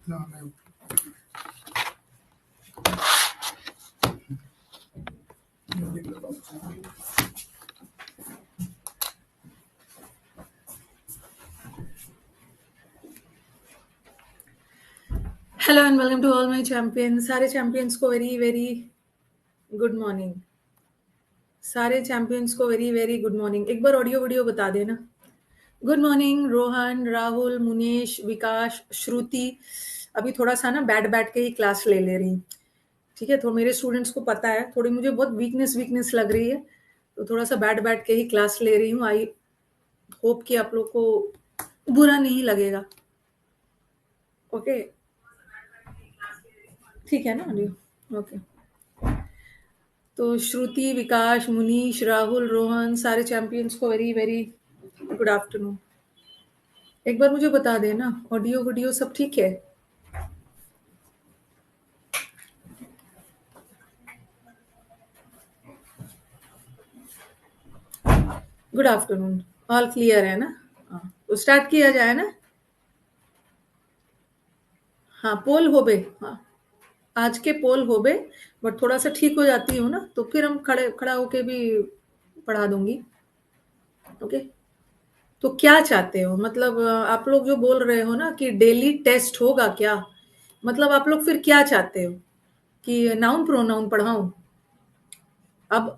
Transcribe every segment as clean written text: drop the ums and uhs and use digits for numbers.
Hello and welcome to all my champions. सारे champions को very very good morning. सारे champions को very very good morning. एक बार ऑडियो वीडियो बता देना। Good morning Rohan, Rahul, Munesh, Vikas, Shruti. अभी थोड़ा सा ना बैठ के ही क्लास ले रही हूँ, ठीक है। तो मेरे स्टूडेंट्स को पता है थोड़ी मुझे बहुत वीकनेस लग रही है, तो थोड़ा सा बैठ के ही क्लास ले रही हूँ। आई होप कि आप लोग को बुरा नहीं लगेगा। ओके, ठीक है ना ऑडियो? ओके। तो श्रुति, विकास, मुनीश, राहुल, रोहन, सारे चैंपियंस को वेरी वेरी गुड आफ्टरनून। एक बार मुझे बता देना ऑडियो वीडियो सब ठीक है? गुड आफ्टरनून, ऑल क्लियर है ना? हाँ, तो स्टार्ट किया जाए ना। हाँ, पोल हो बे। हाँ, आज के पोल हो बे, बट थोड़ा सा ठीक हो जाती हूँ ना तो फिर हम खड़ा होके भी पढ़ा दूंगी। ओके, तो क्या चाहते हो? मतलब आप लोग जो बोल रहे हो ना कि डेली टेस्ट होगा क्या, मतलब आप लोग फिर क्या चाहते हो कि नाउन प्रोनाउन पढ़ाऊं? अब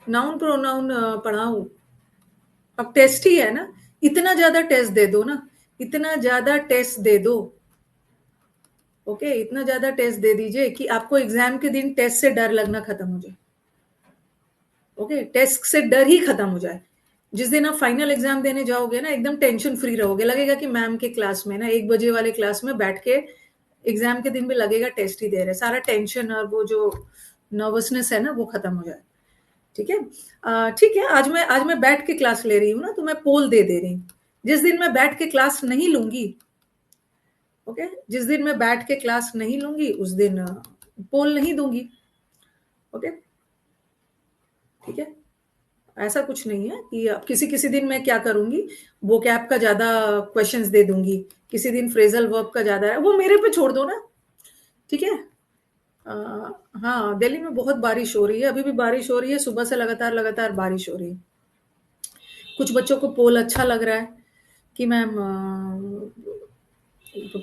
नाउन प्रोनाउन पढ़ाऊं? अब टेस्ट ही है ना, इतना ज्यादा टेस्ट दे दो ना, इतना ज्यादा टेस्ट दे दो। ओके, इतना ज्यादा टेस्ट दे दीजिए कि आपको एग्जाम के दिन टेस्ट से डर लगना खत्म हो जाए। ओके, टेस्ट से डर ही खत्म हो जाए। जिस दिन आप फाइनल एग्जाम देने जाओगे ना, एकदम टेंशन फ्री रहोगे। लगेगा कि मैम के क्लास में ना 1 बजे वाले क्लास में बैठ के एग्जाम के दिन भी लगेगा टेस्ट ही दे रहे। सारा टेंशन और वो जो नर्वसनेस है ना वो खत्म हो जाए। ठीक है, ठीक है। आज मैं बैठ के क्लास ले रही हूँ ना, तो मैं पोल दे रही हूँ। जिस दिन मैं बैठ के क्लास नहीं लूंगी, ओके, जिस दिन मैं बैठ के क्लास नहीं लूंगी उस दिन पोल नहीं दूंगी। ओके, ठीक है। ऐसा कुछ नहीं है कि अब किसी किसी दिन मैं क्या करूंगी, वो कैप का ज्यादा क्वेश्चंस दे दूंगी, किसी दिन फ्रेजल वर्ब का ज्यादा है, वो मेरे पे छोड़ दो ना। ठीक है। अ, हाँ, दिल्ली में बहुत बारिश हो रही है, अभी भी बारिश हो रही है, सुबह से लगातार लगातार बारिश हो रही है। कुछ बच्चों को पोल अच्छा लग रहा है कि मैम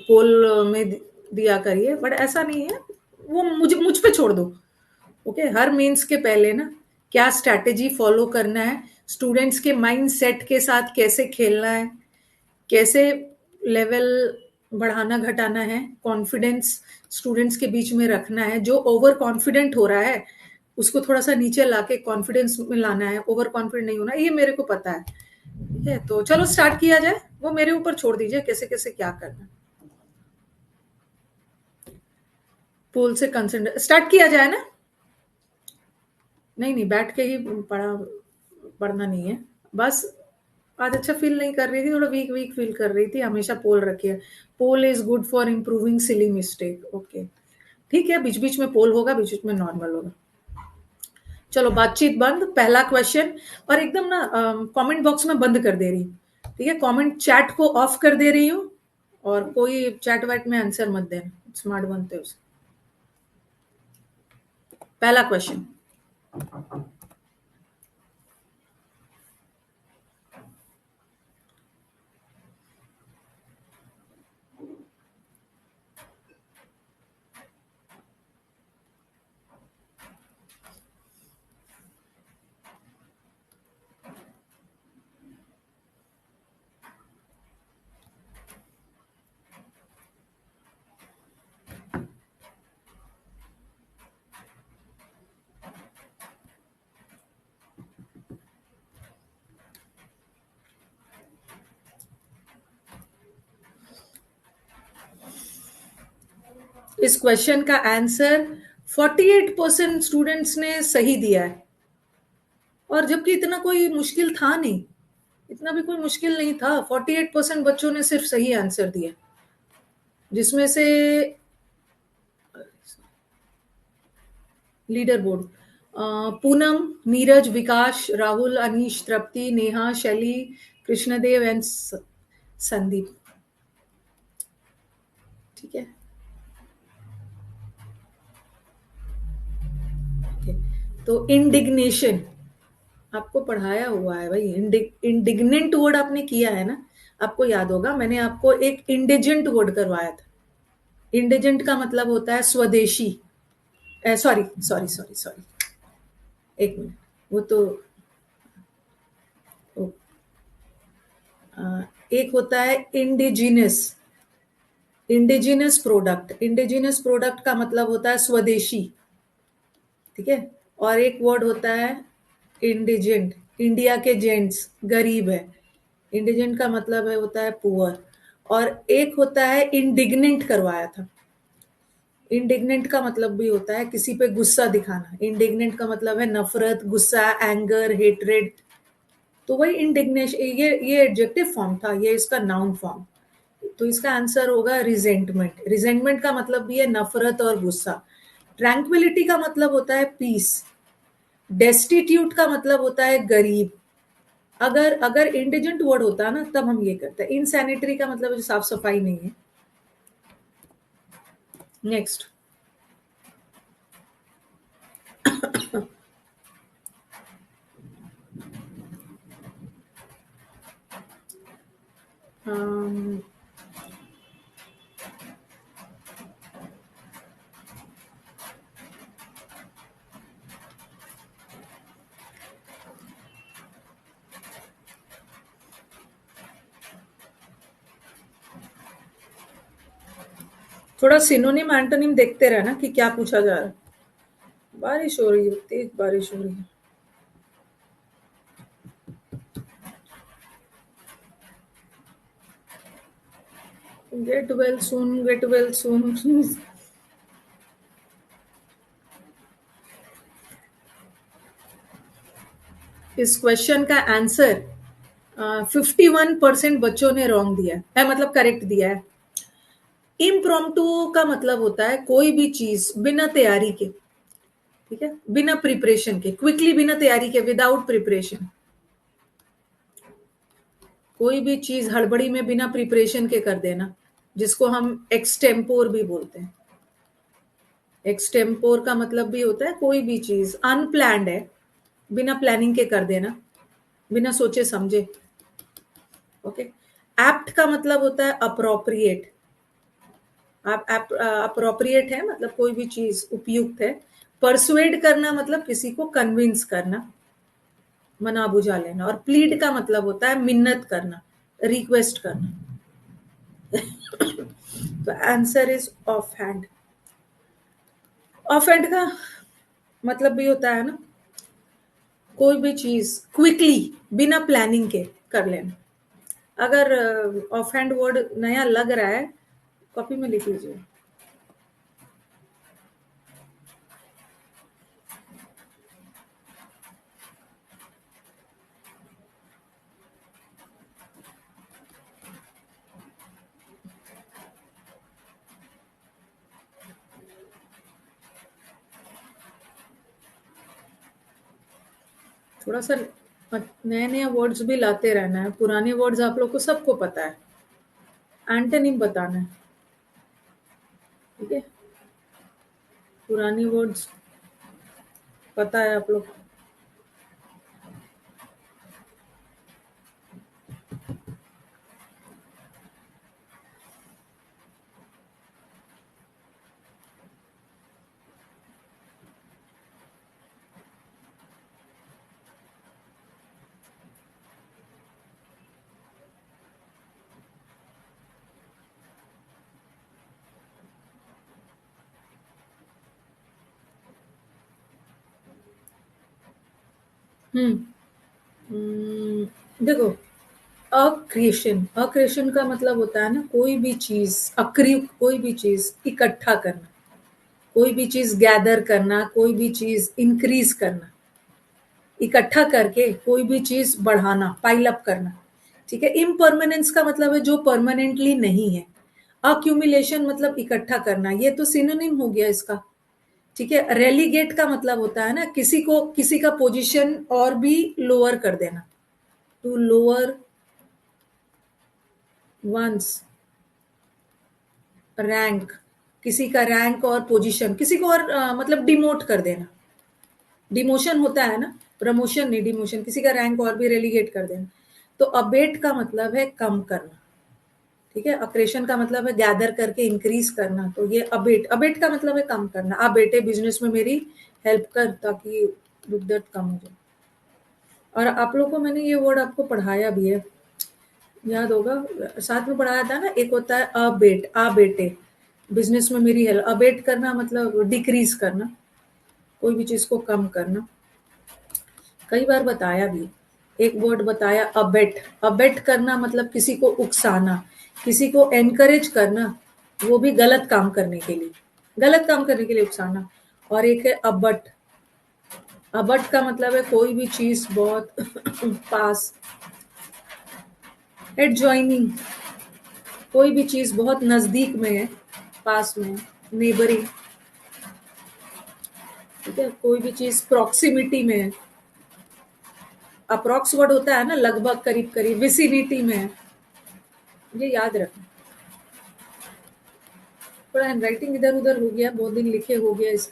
पोल में दिया करिए, बट ऐसा नहीं है। वो मुझ पे छोड़ दो। ओके, हर मेंस के पहले ना क्या स्ट्रैटेजी फॉलो करना है, स्टूडेंट्स के माइंड सेट के साथ कैसे खेलना है, कैसे लेवल बढ़ाना घटाना है, कॉन्फिडेंस स्टूडेंट्स के बीच में रखना है। जो ओवर कॉन्फिडेंट हो रहा है उसको थोड़ा सा नीचे लाके कॉन्फिडेंस में लाना है। ओवर कॉन्फिडेंट नहीं होना, ये मेरे को पता है। ठीक है, तो चलो स्टार्ट किया जाए। वो मेरे ऊपर छोड़ दीजिए कैसे कैसे क्या करना। पोल से कंसर्न स्टार्ट किया जाए ना। नहीं नहीं, बैठ के ही पढ़ना नहीं है। बस आज अच्छा फील नहीं कर रही थी, थोड़ा वीक वीक फील कर रही थी। हमेशा पोल रखिए। Poll is good for improving silly mistake. Okay, ठीक है। बीच बीच में पोल होगा, बीच बीच में नॉर्मल होगा। चलो, बातचीत बंद। पहला क्वेश्चन, और एकदम ना कमेंट बॉक्स में बंद कर दे रही हूँ। ठीक है, कमेंट चैट को ऑफ कर दे रही हूँ, और कोई चैट वैट में आंसर मत देना, स्मार्ट बनते हो उससे। पहला क्वेश्चन, इस क्वेश्चन का आंसर 48% स्टूडेंट्स ने सही दिया है, और जबकि इतना कोई मुश्किल था नहीं। इतना भी कोई मुश्किल नहीं था। 48% बच्चों ने सिर्फ सही आंसर दिया, जिसमें से लीडर बोर्ड पूनम, नीरज, विकास, राहुल, अनीश, तृप्ति, नेहा, शैली, कृष्णदेव एंड संदीप। ठीक है। ओके, तो इंडिग्नेशन आपको पढ़ाया हुआ है भाई। इंडिग्नेंट वर्ड आपने किया है ना, आपको याद होगा, मैंने आपको एक इंडिजेंट वर्ड करवाया था। इंडिजेंट का मतलब होता है स्वदेशी। सॉरी सॉरी सॉरी सॉरी, एक मिनट, वो तो ओ, एक होता है indigenous. Indigenous product, indigenous product का मतलब होता है स्वदेशी, ठीक है। और एक वर्ड होता है इंडिजेंट, इंडिया के जेंट्स गरीब है, इंडिजेंट का मतलब है होता है पुअर। और एक होता है इंडिग्नेंट करवाया था। इंडिग्नेंट का मतलब भी होता है किसी पे गुस्सा दिखाना। इंडिग्नेंट का मतलब है नफरत, गुस्सा, एंगर, हेटरेड। तो वही इंडिग्नेशन, ये एडजेक्टिव फॉर्म था, ये इसका नाउन फॉर्म। तो इसका आंसर होगा रिजेंटमेंट। रिजेंटमेंट का मतलब भी है नफरत और गुस्सा। ट्रैंक्विलिटी का मतलब होता है पीस। डेस्टिट्यूट का मतलब होता है गरीब। अगर अगर इंडिजेंट वर्ड होता ना तब हम ये करते हैं। इनसैनिटरी का मतलब साफ सफाई नहीं है। नेक्स्ट, थोड़ा सिनोनिम एंटोनिम देखते रहना कि क्या पूछा जा रहा है। बारिश हो रही है, तेज बारिश हो रही है। Get well soon, get well soon. इस क्वेश्चन का आंसर 51% बच्चों ने रॉन्ग दिया है, मतलब करेक्ट दिया है। इम्प्रॉम्प्टू का मतलब होता है कोई भी चीज बिना तैयारी के, ठीक है, बिना प्रिपरेशन के, क्विकली, बिना तैयारी के, विदाउट प्रिपरेशन। कोई भी चीज हड़बड़ी में बिना प्रिपरेशन के कर देना, जिसको हम एक्सटेम्पोर भी बोलते हैं। एक्सटेम्पोर का मतलब भी होता है कोई भी चीज अनप्लैंड है, बिना प्लानिंग के कर देना, बिना सोचे समझे। ओके। एप्ट का मतलब होता है अप्रोप्रिएट। आप अप्रोप्रिएट है मतलब कोई भी चीज उपयुक्त है। परसुएड करना मतलब किसी को कन्विंस करना, मना बुझा लेना। और प्लीड का मतलब होता है मिन्नत करना, रिक्वेस्ट करना। तो answer is of hand. Of hand का मतलब भी होता है ना कोई भी चीज क्विकली, बिना प्लानिंग के कर लेना। अगर ऑफ हैंड वर्ड नया लग रहा है, कॉपी में लिख लीजिए। थोड़ा सा नए नए वर्ड्स भी लाते रहना है, पुराने वर्ड्स आप लोग को सबको पता है। एंटोनिम बताना है, ठीक है। पुरानी वर्ड्स पता है आप लोग। हम्म। देखो, अक्रिएशन, अक्रिएशन का मतलब होता है ना कोई भी चीज, अक्रिय कोई भी चीज इकट्ठा करना, कोई भी चीज गैदर करना, कोई भी चीज इंक्रीज करना, इकट्ठा करके कोई भी चीज बढ़ाना, पाइल अप करना, ठीक है। इम्परमानेंस का मतलब है जो परमानेंटली नहीं है। अक्यूमुलेशन मतलब इकट्ठा करना, ये तो सिनोनिम हो गया इसका, ठीक है। रेलीगेट का मतलब होता है ना किसी को, किसी का पोजीशन और भी लोअर कर देना, टू लोअर वंस रैंक, किसी का रैंक और पोजीशन, किसी को और मतलब डिमोट कर देना। डिमोशन होता है ना, प्रमोशन नहीं, डिमोशन, किसी का रैंक और भी रेलीगेट कर देना। तो अबेट का मतलब है कम करना, ठीक है। ऑपरेशन का मतलब है गैदर करके इंक्रीज करना, तो ये अबेट, अबेट का मतलब है कम करना। आ बेटे बिजनेस में मेरी हेल्प कर ताकि दुख दर्द कम हो जाए। और आप लोग को मैंने ये वर्ड आपको पढ़ाया भी है, याद होगा, साथ में पढ़ाया था ना। एक होता है अबेट, आ बेटे बिजनेस में मेरी हेल्प, अबेट करना मतलब डिक्रीज करना, कोई भी चीज को कम करना। कई बार बताया भी, एक वर्ड बताया अबेट, अबेट करना मतलब किसी को उकसाना, किसी को एनकरेज करना, वो भी गलत काम करने के लिए, गलत काम करने के लिए उकसाना। और एक है अबट, अबट का मतलब है कोई भी चीज बहुत पास, एडजॉइनिंग, कोई भी चीज बहुत नजदीक में है, पास में, नेबरिंग, ठीक है। कोई भी चीज प्रॉक्सिमिटी में है, अप्रॉक्स वर्ड होता है ना, लगभग, करीब करीब, विसिनिटी में है, ये याद रखना। थोड़ा हैंडराइटिंग इधर उधर हो गया, बहुत दिन लिखे हो गया इस।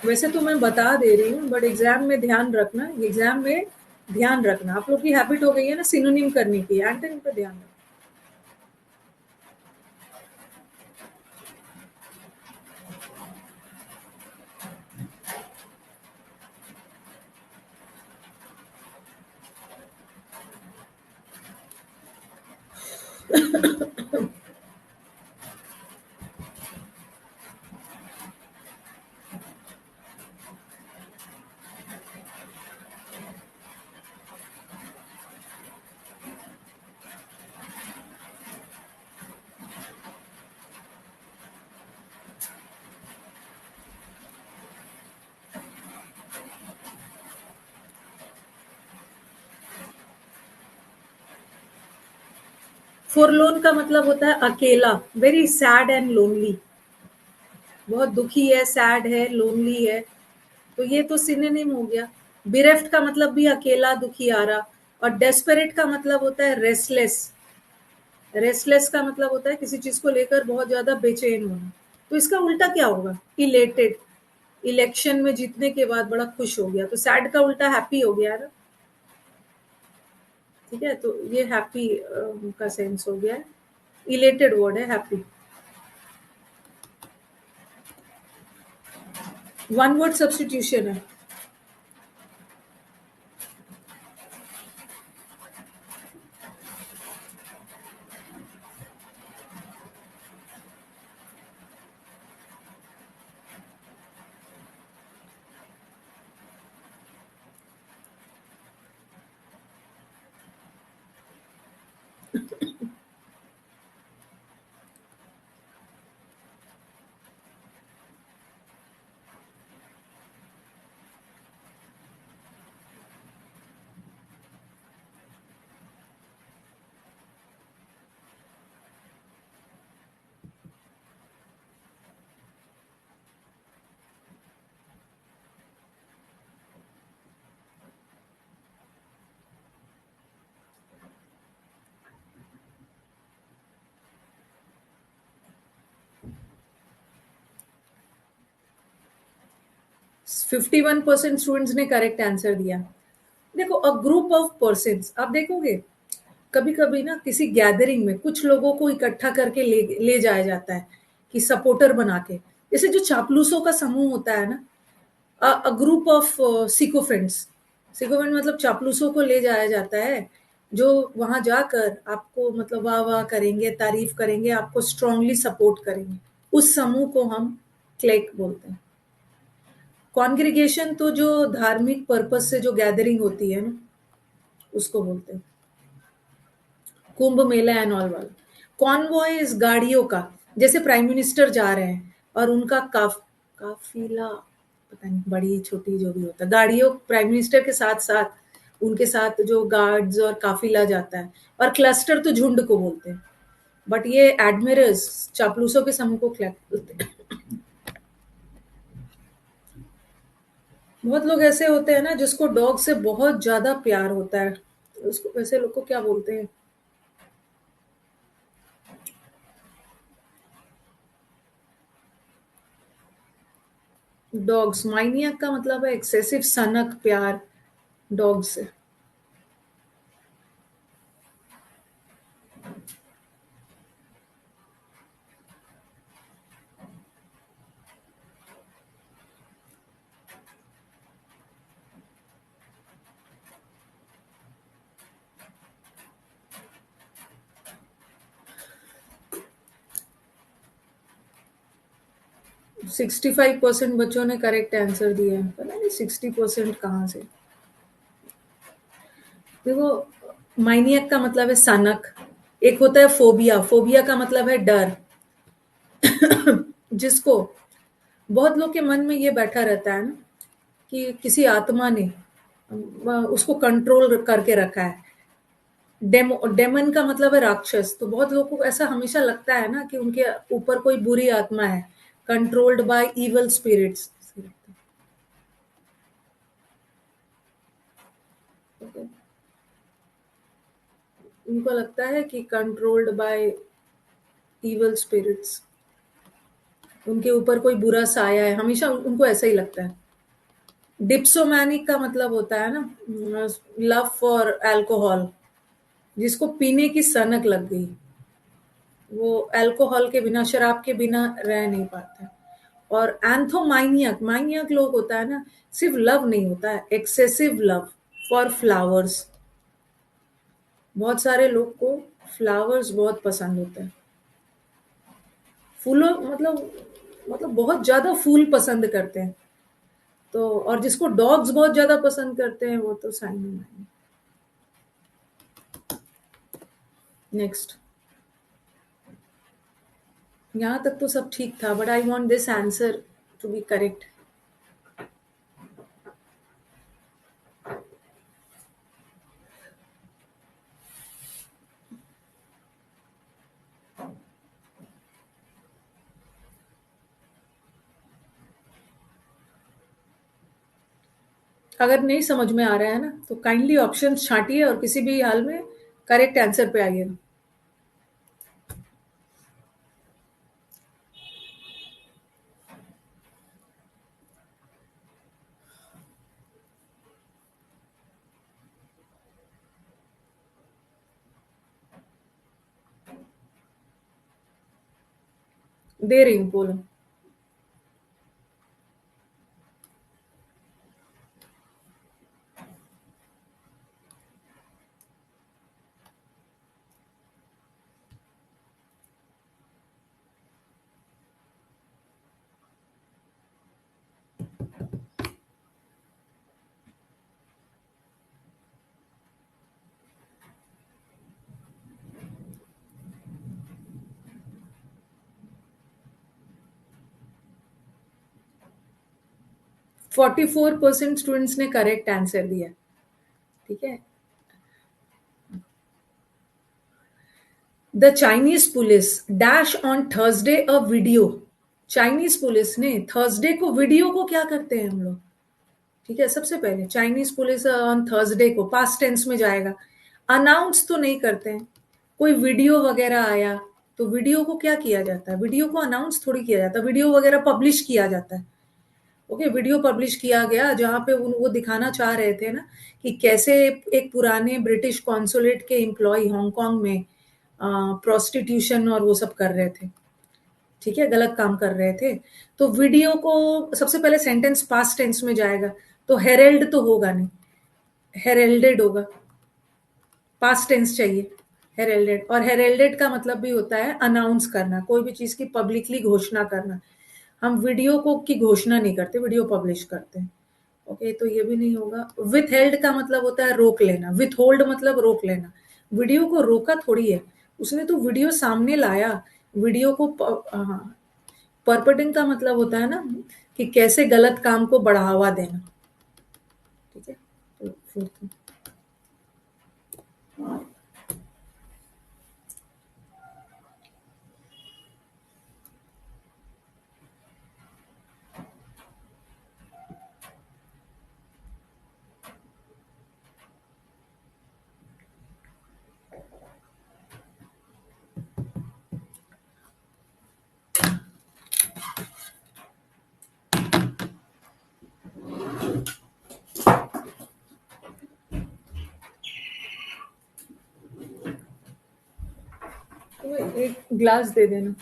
वैसे तो मैं बता दे रही हूँ, बट एग्जाम में ध्यान रखना, एग्जाम में ध्यान रखना। आप लोग की हैबिट हो गई है ना सिनोनिम करने की, एंटोनिम पे ध्यान रखना। फोरलोन का मतलब होता है अकेला, वेरी सैड एंड लोनली, बहुत दुखी है, सैड है, लोनली है, तो ये तो सिनोनिम हो गया। बिरेफ्ट का मतलब भी अकेला, दुखी, आरा। और डेस्परेट का मतलब होता है रेस्टलेस, रेस्टलेस का मतलब होता है किसी चीज को लेकर बहुत ज्यादा बेचैन होना। तो इसका उल्टा क्या होगा, इलेटेड, इलेक्शन में जीतने के बाद बड़ा खुश हो गया, तो सैड का उल्टा हैप्पी हो गया ना, ठीक है। तो ये हैप्पी का सेंस हो गया है, इलेटेड वर्ड है हैप्पी। वन वर्ड सब्सटीट्यूशन है। 51% स्टूडेंट्स ने करेक्ट आंसर दिया। देखो, अ ग्रुप ऑफ पर्सन, आप देखोगे कभी कभी ना किसी गैदरिंग में कुछ लोगों को इकट्ठा करके ले ले जाया जाता है कि सपोर्टर बना के, जैसे जो चापलूसों का समूह होता है ना, अ ग्रुप ऑफ सिकोफेंट्स, सिकोफेंट मतलब चापलूसों को ले जाया जाता है, जो वहां जाकर आपको मतलब वाह वाह करेंगे, तारीफ करेंगे, आपको स्ट्रांगली सपोर्ट करेंगे, उस समूह को हम क्लेक बोलते हैं। कॉन्ग्रीगेशन तो जो धार्मिक पर्पस से जो गैदरिंग होती है ना, उसको बोलते हैं। कुंभ मेला एंड ऑल वाला। कॉन्वॉय इज गाड़ियों का, जैसे प्राइम मिनिस्टर जा रहे हैं और उनका काफिला, पता नहीं, बड़ी छोटी जो भी होता है, गाड़ियों प्राइम मिनिस्टर के साथ साथ उनके साथ जो गार्ड्स और काफिला जाता है। और क्लस्टर तो झुंड को बोलते हैं, बट ये एडमिरल्स, चापलूसों के समूह को क्लैप बोलते हैं। बहुत लोग ऐसे होते हैं ना जिसको डॉग से बहुत ज्यादा प्यार होता है, उसको वैसे लोग को क्या बोलते हैं? डॉग्स, माइनियक का मतलब है एक्सेसिव सनक प्यार डॉग से। 65% बच्चों ने करेक्ट आंसर दिया है, पता नहीं 60% कहाँ से। देखो, माइनियक का मतलब है सनक, एक होता है फोबिया, फोबिया का मतलब है डर। जिसको बहुत लोग के मन में ये बैठा रहता है ना कि किसी आत्मा ने उसको कंट्रोल करके रखा है। डेमन का मतलब है राक्षस, तो बहुत लोगों को ऐसा हमेशा लगता है ना कि उनके ऊपर कोई बुरी आत्मा है, कंट्रोल्ड बाय इवल स्पिरिट्स। उनको लगता है कि कंट्रोल्ड बाय इवल स्पिरिट्स, उनके ऊपर कोई बुरा साया है, हमेशा उनको ऐसा ही लगता है। डिप्सोमैनिक का मतलब होता है ना लव फॉर अल्कोहल, जिसको पीने की सनक लग गई, वो अल्कोहल के बिना, शराब के बिना रह नहीं पाता। और एंथोमाइनियक, माइनियक लोग होता है ना, सिर्फ लव नहीं होता है, एक्सेसिव लव फॉर फ्लावर्स। बहुत सारे लोग को फ्लावर्स बहुत पसंद होते हैं, फूलों मतलब बहुत ज्यादा फूल पसंद करते हैं। तो और जिसको डॉग्स बहुत ज्यादा पसंद करते हैं वो तो साइन। नेक्स्ट। यहाँ तक तो सब ठीक था, but I want this answer to be correct. 'अगर नहीं समझ में आ रहा है ना तो काइंडली ऑप्शन छांटिए और किसी भी हाल में करेक्ट आंसर पे आइएगा। दे रही हूँ, बोलो। 44% स्टूडेंट्स ने करेक्ट आंसर दिया। ठीक है। The Chinese police dash on Thursday a video. Chinese police ने थर्सडे को, वीडियो को क्या करते हैं हम लोग? ठीक है, सबसे पहले चाइनीज पुलिस ऑन थर्सडे को, पास्ट टेंस में जाएगा, अनाउंस तो नहीं करते हैं। कोई वीडियो वगैरह आया तो वीडियो को क्या किया जाता है? वीडियो को अनाउंस थोड़ी किया जाता है, वीडियो वगैरह पब्लिश किया जाता है। ओके, वीडियो पब्लिश किया गया जहाँ पे वो दिखाना चाह रहे थे ना कि कैसे एक पुराने ब्रिटिश कॉन्सुलेट के एम्प्लॉय हांगकांग में प्रोस्टिट्यूशन और वो सब कर रहे थे। ठीक है, गलत काम कर रहे थे। तो वीडियो को सबसे पहले सेंटेंस पास्ट टेंस में जाएगा, तो हेरेल्ड तो होगा नहीं, हेरेल्डेड होगा। पास्ट टेंस चाहिए, हेरेल्डेड। और हेरेल्डेड का मतलब भी होता है अनाउंस करना, कोई भी चीज की पब्लिकली घोषणा करना। हम वीडियो को की घोषणा नहीं करते, वीडियो पब्लिश करते हैं। ओके, तो ये भी नहीं होगा। विथ हेल्ड का मतलब होता है रोक लेना, विथ होल्ड मतलब रोक लेना। वीडियो को रोका थोड़ी है, उसने तो वीडियो सामने लाया। वीडियो को हाँ, परपटिंग का मतलब होता है ना कि कैसे गलत काम को बढ़ावा देना। ठीक है, तो फिर एक ग्लास दे देना।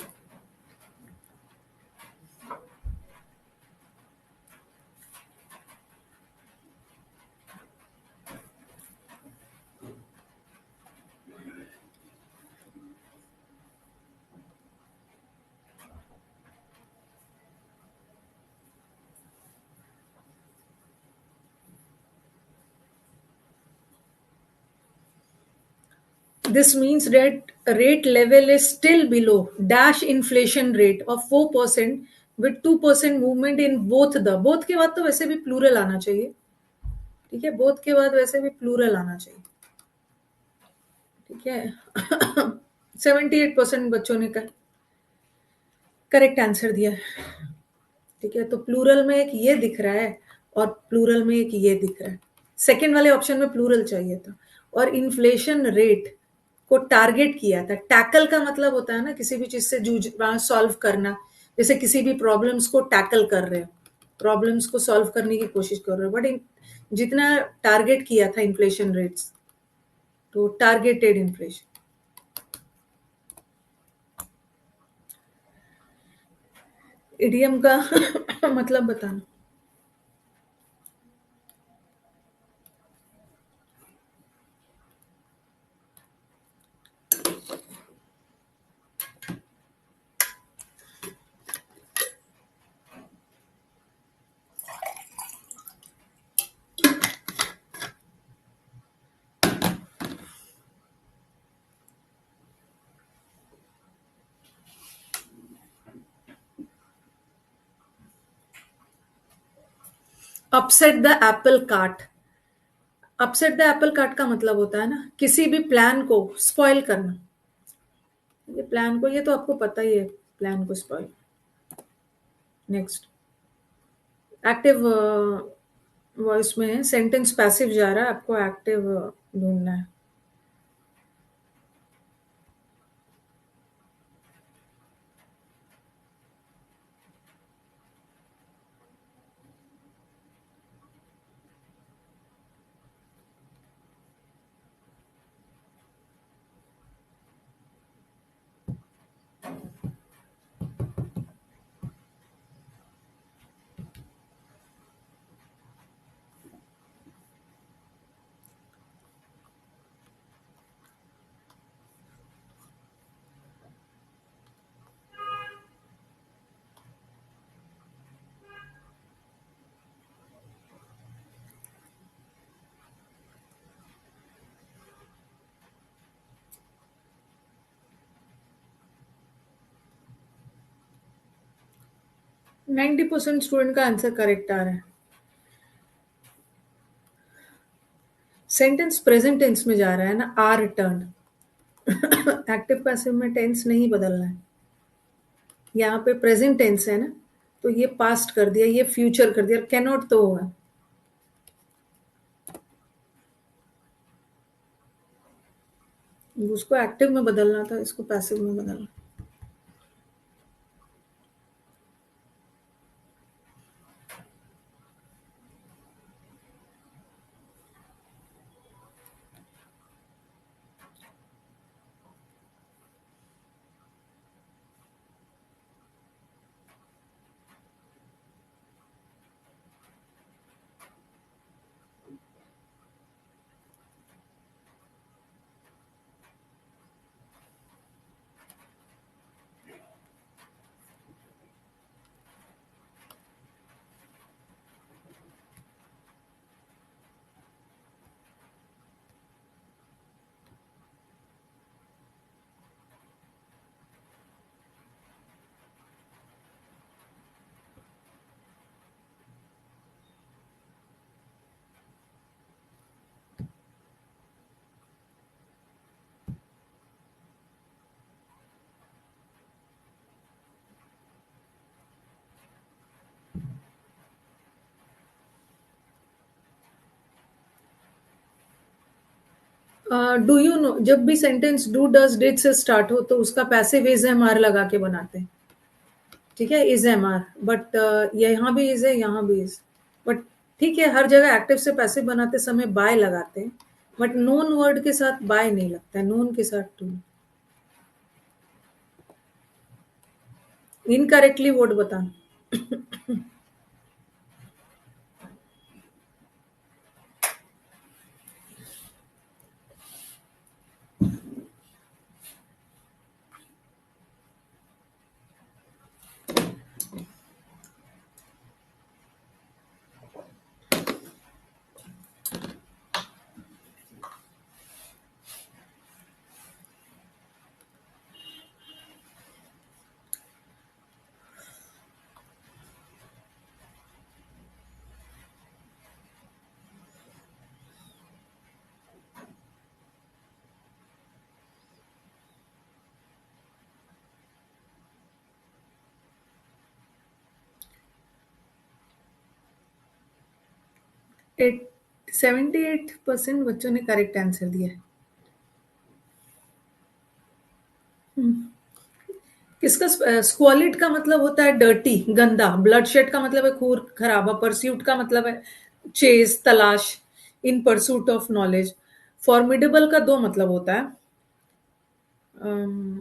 This means that rate level is still below dash inflation rate of 4% with 2% movement in both के बाद तो वैसे भी प्लूरल आना चाहिए, ठीक है, बोथ के बाद वैसे भी प्लूरल आना चाहिए, ठीक है। 78% बच्चों ने करेक्ट आंसर दिया है, ठीक है। तो प्लूरल में एक ये दिख रहा है और प्लूरल में एक ये दिख रहा है। सेकंड वाले ऑप्शन में प्लूरल चाहिए था। और इन्फ्लेशन रेट को टारगेट किया था। टैकल का मतलब होता है ना किसी भी चीज से जूझ सॉल्व करना, जैसे किसी भी प्रॉब्लम्स को टैकल कर रहे हो, प्रॉब्लम्स को सॉल्व करने की कोशिश कर रहे हो, बट जितना टारगेट किया था इन्फ्लेशन रेट्स, तो टारगेटेड इन्फ्लेशन। इडियम का मतलब बताना। Upset the Apple cart. Upset the Apple cart का मतलब होता है ना किसी भी प्लान को स्पॉइल करना। ये प्लान को, ये तो आपको पता ही है, प्लान को स्पॉइल। नेक्स्ट, एक्टिव वॉइस में है, सेंटेंस पैसिव जा रहा है, आपको एक्टिव ढूंढना है। नाइन्टी परसेंट स्टूडेंट का आंसर करेक्ट आ रहा है। सेंटेंस प्रेजेंट टेंस में जा रहा है ना, आर रिटर्न। एक्टिव पैसिव में टेंस नहीं बदलना है। यहाँ पे प्रेजेंट टेंस है ना, तो ये पास्ट कर दिया, ये फ्यूचर कर दिया, कैनॉट तो होगा। उसको एक्टिव में बदलना था, इसको पैसिव में बदलना। डू यू नो, जब भी सेंटेंस डू डज डिड से स्टार्ट हो तो उसका पैसिव इज एम आर लगा के बनाते हैं, ठीक है, इज एम आर। बट यहाँ भी इज है, यहाँ भी इज, बट ठीक है, हर जगह एक्टिव से पैसिव बनाते समय बाय लगाते हैं, बट नोन वर्ड के साथ बाय नहीं लगता है, नोन के साथ टू। इनकरेक्टली वर्ड बताना। 78% बच्चों ने करेक्ट आंसर दिया है। हम्म। किसका स्क्वालिड का मतलब होता है डर्टी, गंदा। ब्लडशेड का मतलब है खून खराबा। परस्यूट का मतलब है चेज, तलाश। इन परसूट ऑफ नॉलेज। फॉर्मिडेबल का दो मतलब होता है। अम,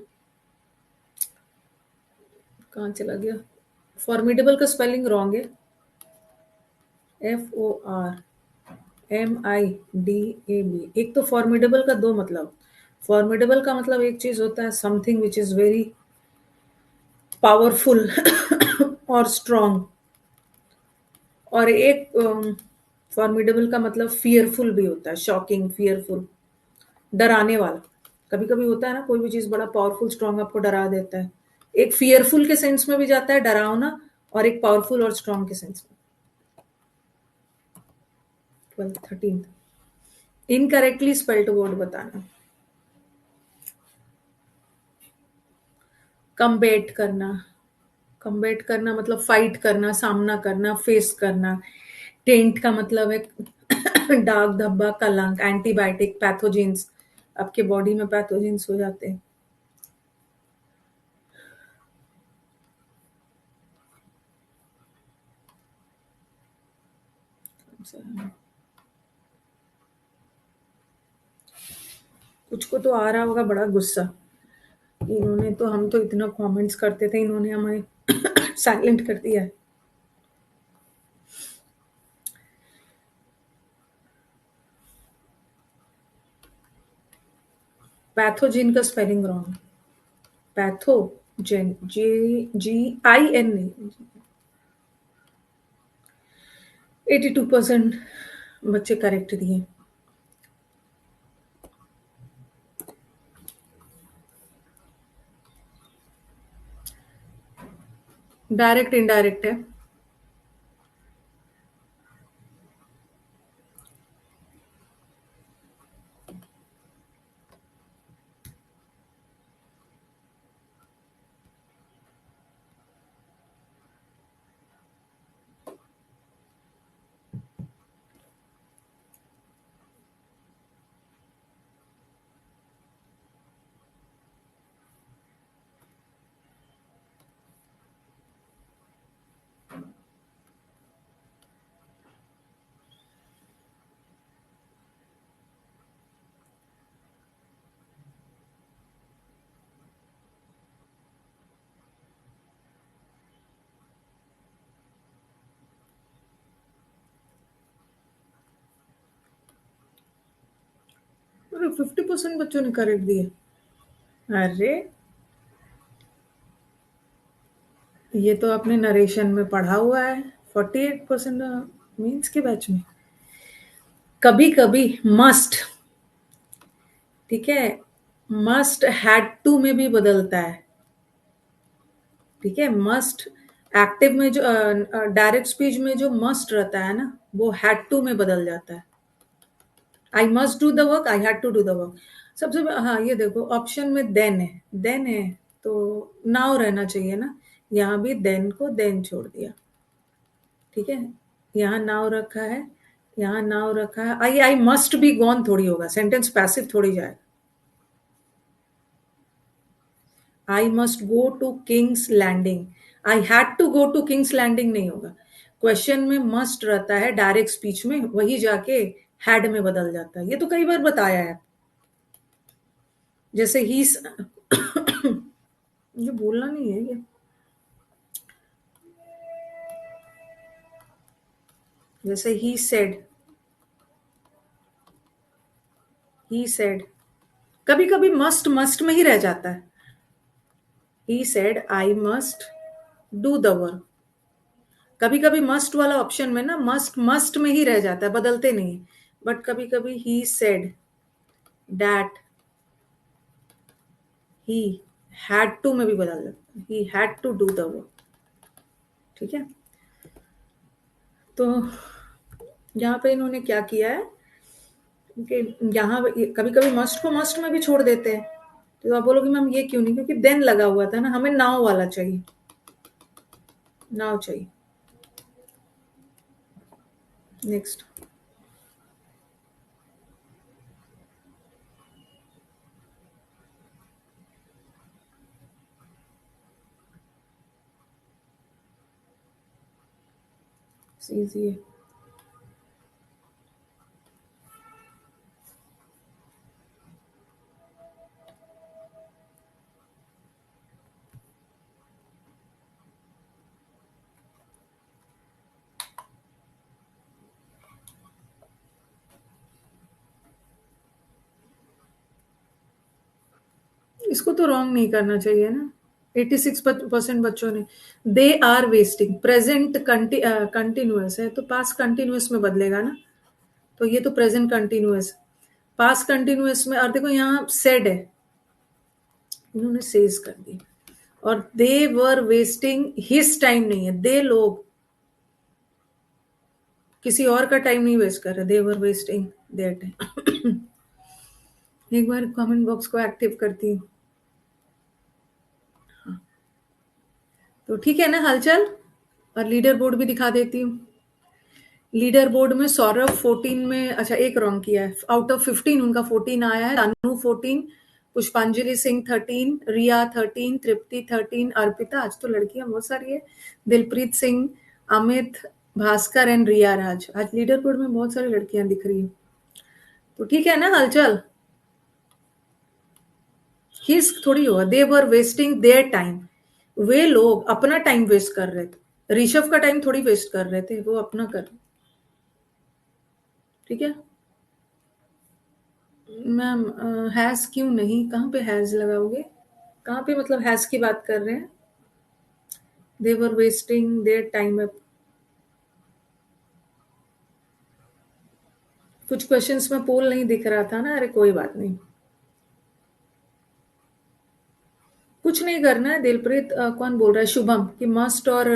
कहाँ चला गया? फॉर्मिडेबल का स्पेलिंग रॉन्ग है। FORMIDAB। एक तो फॉर्मिडेबल का दो मतलब। फॉर्मिडेबल का मतलब एक चीज होता है something which is very powerful और स्ट्रॉन्ग। और एक फॉर्मिडेबल का मतलब फियरफुल भी होता है, शॉकिंग, फियरफुल, डराने वाला। कभी कभी होता है ना, कोई भी चीज बड़ा पावरफुल स्ट्रॉन्ग आपको डरा देता है। एक फियरफुल के सेंस में भी जाता है डरावना, और एक पावरफुल और स्ट्रॉन्ग के सेंस में। 12 13 इनकरेक्टली स्पेल्ड वर्ड बताना। कम्बेट करना। कम्बेट करना मतलब फाइट करना, सामना करना, फेस करना। टेंट का मतलब है दाग, धब्बा, कलंक। Antibiotic, pathogens. आपके बॉडी में पैथोजेंस हो जाते हैं। कुछ को तो आ रहा होगा बड़ा गुस्सा। इन्होंने तो, हम तो इतना कमेंट्स करते थे, इन्होंने हमें साइलेंट कर दिया है। पैथोजिन का स्पेलिंग रॉन्ग। पैथोजेन, JGIN नहीं। 82% बच्चे करेक्ट दिए। डायरेक्ट इनडायरेक्ट है। अरे 50% बच्चों ने करेक्ट दिए। अरे, ये तो आपने नरेशन में पढ़ा हुआ है। 48% मीन्स के बैच में। कभी कभी मस्ट, ठीक है, मस्ट हैड टू में भी बदलता है। ठीक है, मस्ट एक्टिव में जो डायरेक्ट स्पीच में जो मस्ट रहता है ना, वो हैड टू में बदल जाता है। I must do the work, I had to do the work. हाँ, ये देखो ऑप्शन में देन है। देन है तो नाउ रहना चाहिए ना। यहाँ भी देन को देन छोड़ दिया। ठीक है, यहाँ नाउ रखा है, यहाँ नाउ रखा है। आई मस्ट बी गॉन थोड़ी होगा, सेंटेंस पैसिव थोड़ी जाएगा। I must go to King's Landing, I had to go to King's Landing नहीं होगा। क्वेश्चन में मस्ट रहता है डायरेक्ट स्पीच में, वही जाके हैड में बदल जाता है। ये तो कई बार बताया है। जैसे ही ये बोलना नहीं है ये। जैसे ही सेड कभी कभी मस्ट मस्ट में ही रह जाता है। He said I must do the work. कभी कभी मस्ट वाला ऑप्शन में ना मस्ट मस्ट में ही रह जाता है, बदलते नहीं। बट कभी कभी he said that he had to में भी बदल जाता है, he had to do the work. ठीक है, तो यहाँ पे इन्होंने क्या किया है कि यहाँ कभी कभी मस्ट को मस्ट में भी छोड़ देते हैं। तो आप बोलोगे मैम ये क्यों नहीं, क्योंकि देन लगा हुआ था ना, हमें नाउ वाला चाहिए, नाउ चाहिए। नेक्स्ट, इजी है। इसको तो रॉन्ग नहीं करना चाहिए ना। 86% बच्चों ने they are wasting, present continuous है तो पास्ट कंटिन्यूअस में बदलेगा ना। तो ये तो प्रेजेंट कंटिन्यूअस, पास्ट कंटिन्यूअस में। और देखो यहाँ सेड है, इन्होंने सेज कर दी। और दे वर वेस्टिंग हिज टाइम नहीं है, दे लोग किसी और का टाइम नहीं वेस्ट कर रहे, दे वर वेस्टिंग देयर टाइम। एक बार कमेंट बॉक्स को एक्टिव करती हूँ। तो ठीक है ना हालचाल। और लीडर बोर्ड भी दिखा देती हूँ। लीडर बोर्ड में सौरभ 14 में, अच्छा एक रॉन्ग किया है, आउट ऑफ 15 उनका 14 आया है। अनु 14, पुष्पांजलि सिंह 13, रिया 13, तृप्ति 13, अर्पिता, आज तो लड़कियां बहुत सारी है, दिलप्रीत सिंह, अमित, भास्कर एंड रिया राज। आज लीडर बोर्ड में बहुत सारी लड़कियां दिख रही है। तो ठीक है ना हालचाल। हिस थोड़ी होगा, दे वर वेस्टिंग देयर टाइम, वे लोग अपना टाइम वेस्ट कर रहे थे, ऋषभ का टाइम थोड़ी वेस्ट कर रहे थे, वो अपना कर। ठीक है मैम, हैज क्यों नहीं, कहाँ पे हैज लगाओगे, कहाँ पे मतलब हैज की बात कर रहे हैं। दे वर वेस्टिंग देयर टाइम, कुछ क्वेश्चंस में पोल नहीं दिख रहा था ना, अरे कोई बात नहीं, कुछ नहीं करना है। दिलप्रीत कौन बोल रहा है, शुभम, कि मस्ट और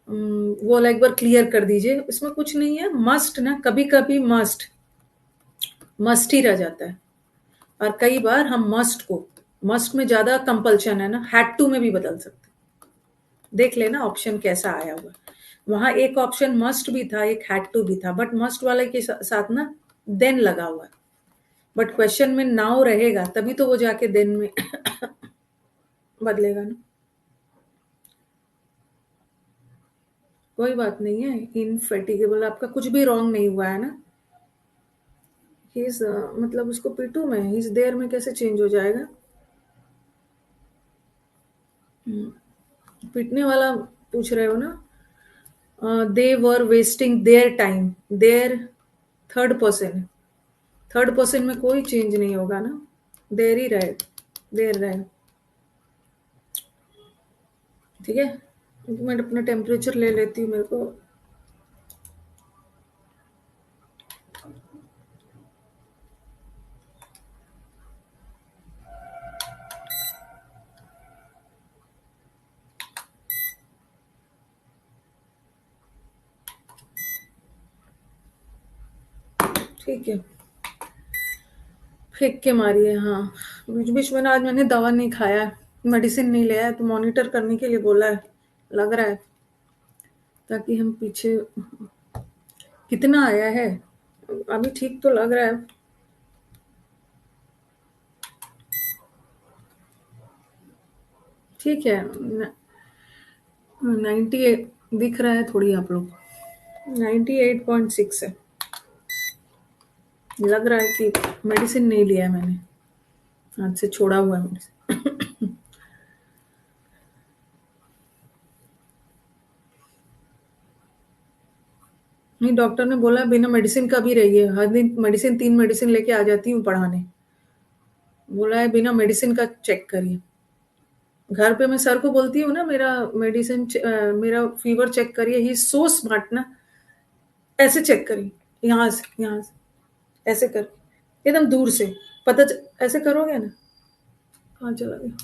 वो वाला एक बार क्लियर कर दीजिए, इसमें कुछ नहीं है। मस्ट ना कभी कभी मस्ट मस्ट ही रह जाता है, और कई बार हम मस्ट को, मस्ट में ज्यादा कंपल्शन है ना, हैड टू में भी बदल सकते हैं। देख लेना ऑप्शन कैसा आया हुआ, वहां एक ऑप्शन मस्ट भी था, एक हैड टू भी था, बट मस्ट वाले के साथ ना देन लगा हुआ है। बट क्वेश्चन में नाउ रहेगा तभी तो वो जाके देन में बदलेगा ना। कोई बात नहीं है, इनफेटिगेबल आपका कुछ भी रॉन्ग नहीं हुआ है ना। हिज मतलब उसको पीटू में हिज देयर में कैसे चेंज हो जाएगा। पीटने वाला पूछ रहे हो ना। They were wasting their time, their third person, third person में कोई चेंज नहीं होगा ना, देर ही रहे, देर रहे। ठीक है, एक मिनट अपना टेम्परेचर ले लेती हूँ, मेरे को। ठीक है, फेंक के मारी है हाँ। बीच बीच में ना आज मैंने दवा नहीं खाया है, मेडिसिन नहीं लिया है, तो मॉनिटर करने के लिए बोला है, लग रहा है, ताकि हम पीछे। कितना आया है अभी, ठीक तो लग रहा है। ठीक है, 98 दिख रहा है थोड़ी आप लोग, 98.6 है। लग रहा है कि मेडिसिन नहीं लिया है मैंने, हाथ से छोड़ा हुआ है मेडिसिन। नहीं, डॉक्टर ने बोला बिना मेडिसिन का भी रहिए, हर दिन मेडिसिन 3 मेडिसिन लेके आ जाती हूँ पढ़ाने। बोला है बिना मेडिसिन का चेक करिए। घर पे मैं सर को बोलती हूँ ना मेरा फीवर चेक करिए, ही इज़ सो स्मार्ट ना, ऐसे चेक करिए, यहाँ से, ऐसे कर, एकदम दूर से, ऐसे करोगे ना, कहाँ चला गया?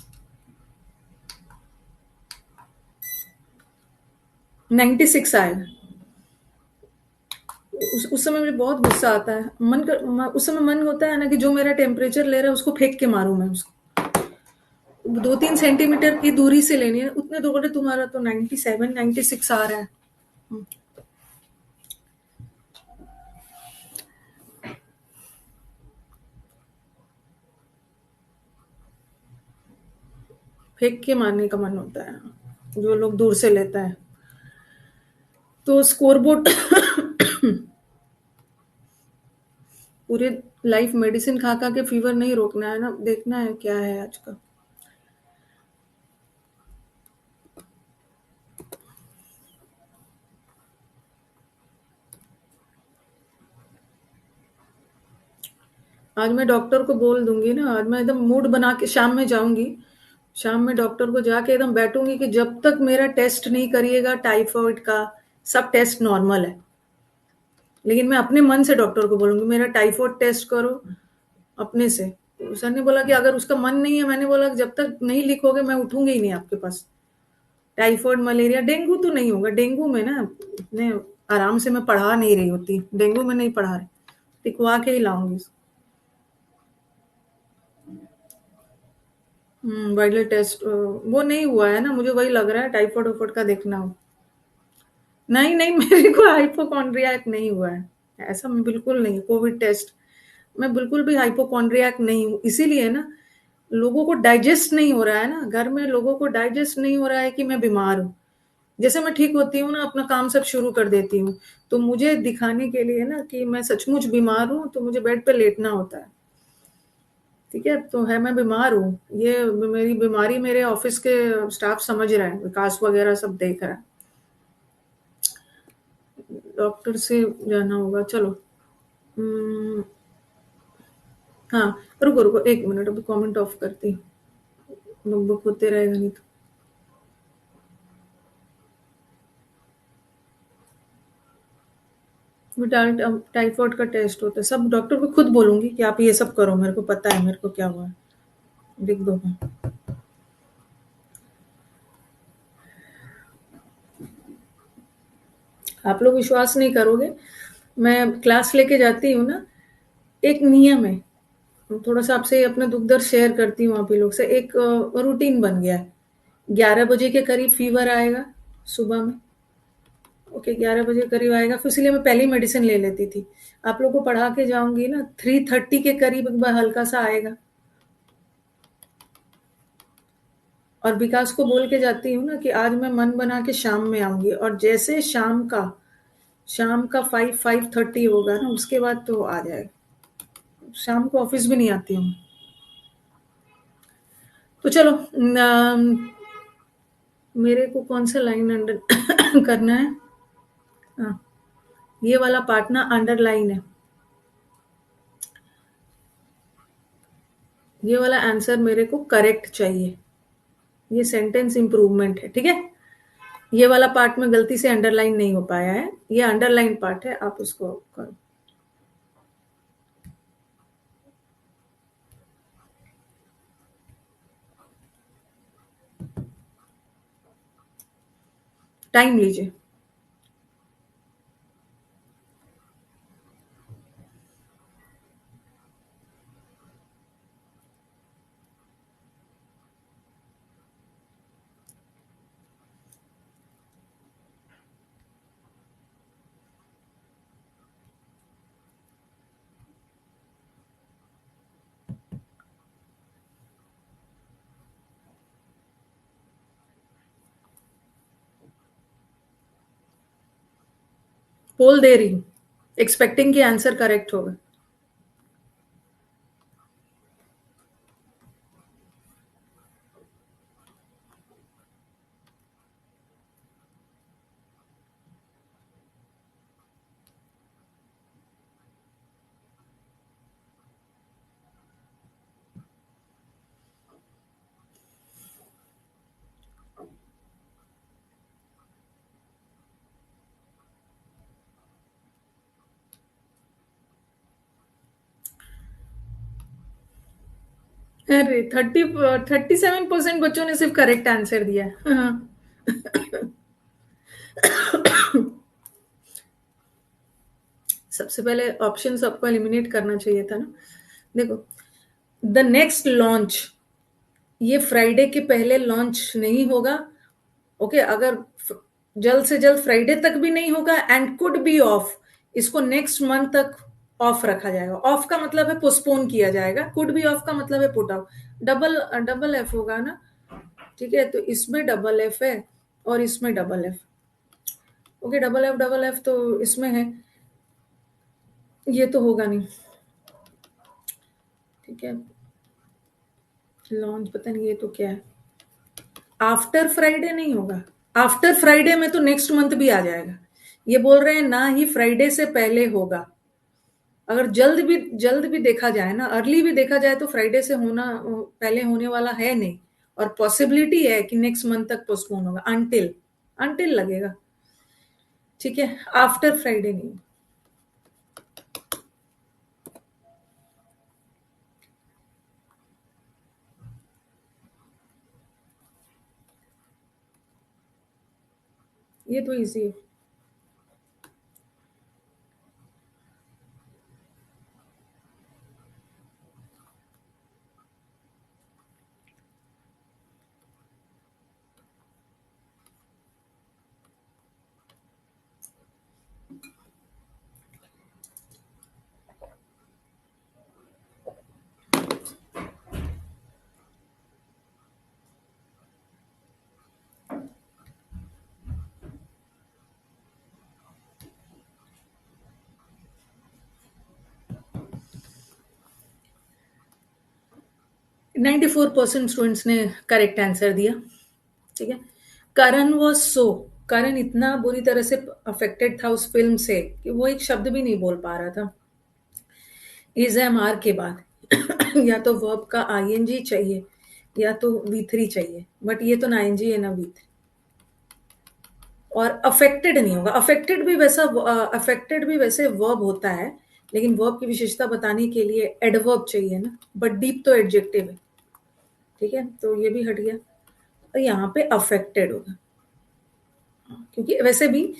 96 आएगा। उस समय मुझे बहुत गुस्सा आता है। उस समय मन होता है ना कि जो मेरा टेम्परेचर ले रहा है उसको फेंक के मारूँ मैं उसको। 2-3 सेंटीमीटर की दूरी से लेनी है, उतने दूर तुम्हारा तो 97, 96 आ रहा है। हुँ, फेंक के मारने का मन होता है, जो लोग दूर से लेता है। तो स्कोरबोर्ड पूरे लाइफ मेडिसिन खा के फीवर नहीं रोकना है ना, देखना है क्या है आज का। आज मैं डॉक्टर को बोल दूँगी ना, आज मैं एकदम मूड बना के शाम में जाऊँगी। शाम में डॉक्टर को जाके एकदम बैठूँगी कि जब तक मेरा टेस्ट नहीं करिएगा टाइफाइड का, सब टेस्ट नॉर्मल है। लेकिन मैं अपने मन से डॉक्टर को बोलूँगी मेरा टाइफाइड टेस्ट करो अपने से। तो सर ने बोला कि अगर उसका मन नहीं है, मैंने बोला जब तक नहीं लिखोगे मैं उठूँगी ही नहीं आपके पास। टाइफाइड, मलेरिया, डेंगू तो नहीं होगा। डेंगू में ना इतने आराम से मैं पढ़ा नहीं रही होती। डेंगू में नहीं पढ़ा रही। लिखवा के ही लाऊँगी। वायरल टेस्ट वो नहीं हुआ है ना, मुझे वही लग रहा है टाइफाइड वाइफाइड का देखना हो। नहीं, नहीं मेरे को हाइपोकॉन्ड्रियाक नहीं हुआ है। ऐसा मैं बिल्कुल नहीं, कोविड टेस्ट मैं बिल्कुल भी हाइपोकॉन्ड्रियाक नहीं हूँ। इसीलिए ना लोगों को डाइजेस्ट नहीं हो रहा है ना, घर में लोगों को डाइजेस्ट नहीं हो रहा है कि मैं बीमार हूँ। जैसे मैं ठीक होती हूँ ना अपना काम सब शुरू कर देती हूँ। तो मुझे दिखाने के लिए ना कि मैं सचमुच बीमार हूँ तो मुझे बेड पे लेटना होता है। ठीक है? तो है मैं बीमार हूँ। ये मेरी बीमारी मेरे ऑफ़िस के स्टाफ समझ रहा है, विकास वगैरह सब देख रहा है। डॉक्टर से जाना होगा चलो। उम, हाँ, रुको, 1 मिनट अभी कमेंट ऑफ करती हूँ। नोटबुक होते रहेगा नहीं तो। टाइफाइड का टेस्ट होता है। सब डॉक्टर को खुद बोलूँगी कि आप ये सब करो, मेरे को पता है मेरे को क्या हुआ है। लिख दो। आप लोग विश्वास नहीं करोगे, मैं क्लास लेके जाती हूँ ना, एक नियम है। थोड़ा-सा आपसे अपना दुःख दर्द शेयर करती हूँ आप ही लोग से। एक रूटीन बन गया है। 11 बजे के करीब फ़ीवर आएगा सुबह में। ओके, 11 बजे करीब आएगा, फिर इसलिए मैं पहले ही मेडिसिन ले लेती थी। आप लोग को पढ़ा के जाऊँगी ना, 3:30 के करीब एक बार हल्का-सा आएगा। और विकास को बोल के जाती हूँ ना कि आज मैं मन बना के शाम में आऊँगी, और जैसे शाम का 5:30 होगा ना, उसके बाद तो आ जाएगा। शाम को ऑफ़िस भी नहीं आती हूँ। तो चलो मेरे को कौन-सा लाइन अंडर करना है? हाँ, ये वाला पार्ट ना अंडरलाइन है। ये वाला आंसर मेरे को करेक्ट चाहिए। ये सेंटेंस इम्प्रूवमेंट है, ठीक है? ये वाला पार्ट में गलती से अंडरलाइन नहीं हो पाया है। ये अंडरलाइन पार्ट है, आप उसको करो। टाइम लीजिए। पोल दे रही हूँ, एक्सपेक्टिंग कि आंसर करेक्ट होगा। अरे 37% बच्चों ने सिर्फ करेक्ट आंसर दिया है। हाँ। सबसे पहले ऑप्शन सबको एलिमिनेट करना चाहिए था ना। देखो, द नेक्स्ट लॉन्च, ये फ्राइडे के पहले लॉन्च नहीं होगा। ओके, अगर जल्द से जल्द फ्राइडे तक भी नहीं होगा एंड कुड बी ऑफ, इसको नेक्स्ट मंथ तक ऑफ रखा जाएगा। ऑफ का मतलब है पोस्टपोन किया जाएगा, कुड बी ऑफ का मतलब है put off. Double double F होगा ना। ठीक है, तो इसमें डबल एफ है और इसमें double F. Okay, double F तो इसमें है, ये तो होगा नहीं। ठीक है, लॉन्च पता नहीं ये तो क्या है। आफ्टर फ्राइडे नहीं होगा। आफ्टर फ्राइडे में तो नेक्स्ट मंथ भी आ जाएगा। ये बोल रहे हैं ना ही फ्राइडे से पहले होगा। अगर जल्द भी देखा जाए ना, अर्ली भी देखा जाए, तो फ्राइडे से होना पहले होने वाला है नहीं। और पॉसिबिलिटी है कि नेक्स्ट मंथ तक पोस्टपोन होगा, अनटिल अनटिल लगेगा। ठीक है, आफ्टर फ्राइडे नहीं। ये तो इजी है। 94% स्टूडेंट्स ने करेक्ट आंसर दिया। ठीक है, करण वॉज सो, करण इतना बुरी तरह से अफेक्टेड था उस फिल्म से कि वो एक शब्द भी नहीं बोल पा रहा था। इज एम आर के बाद या तो वर्ब का आईएनजी चाहिए या तो V3 चाहिए, बट ये तो ना आईएनजी है ना V3। और अफेक्टेड नहीं होगा। अफेक्टेड भी वैसे वर्ब होता है, लेकिन वर्ब की विशेषता बताने के लिए एडवर्ब चाहिए ना, बट डीप तो एडजेक्टिव है। ठीक है, तो ये भी हट गया और यहाँ पे अफेक्टेड होगा। क्योंकि वैसे भी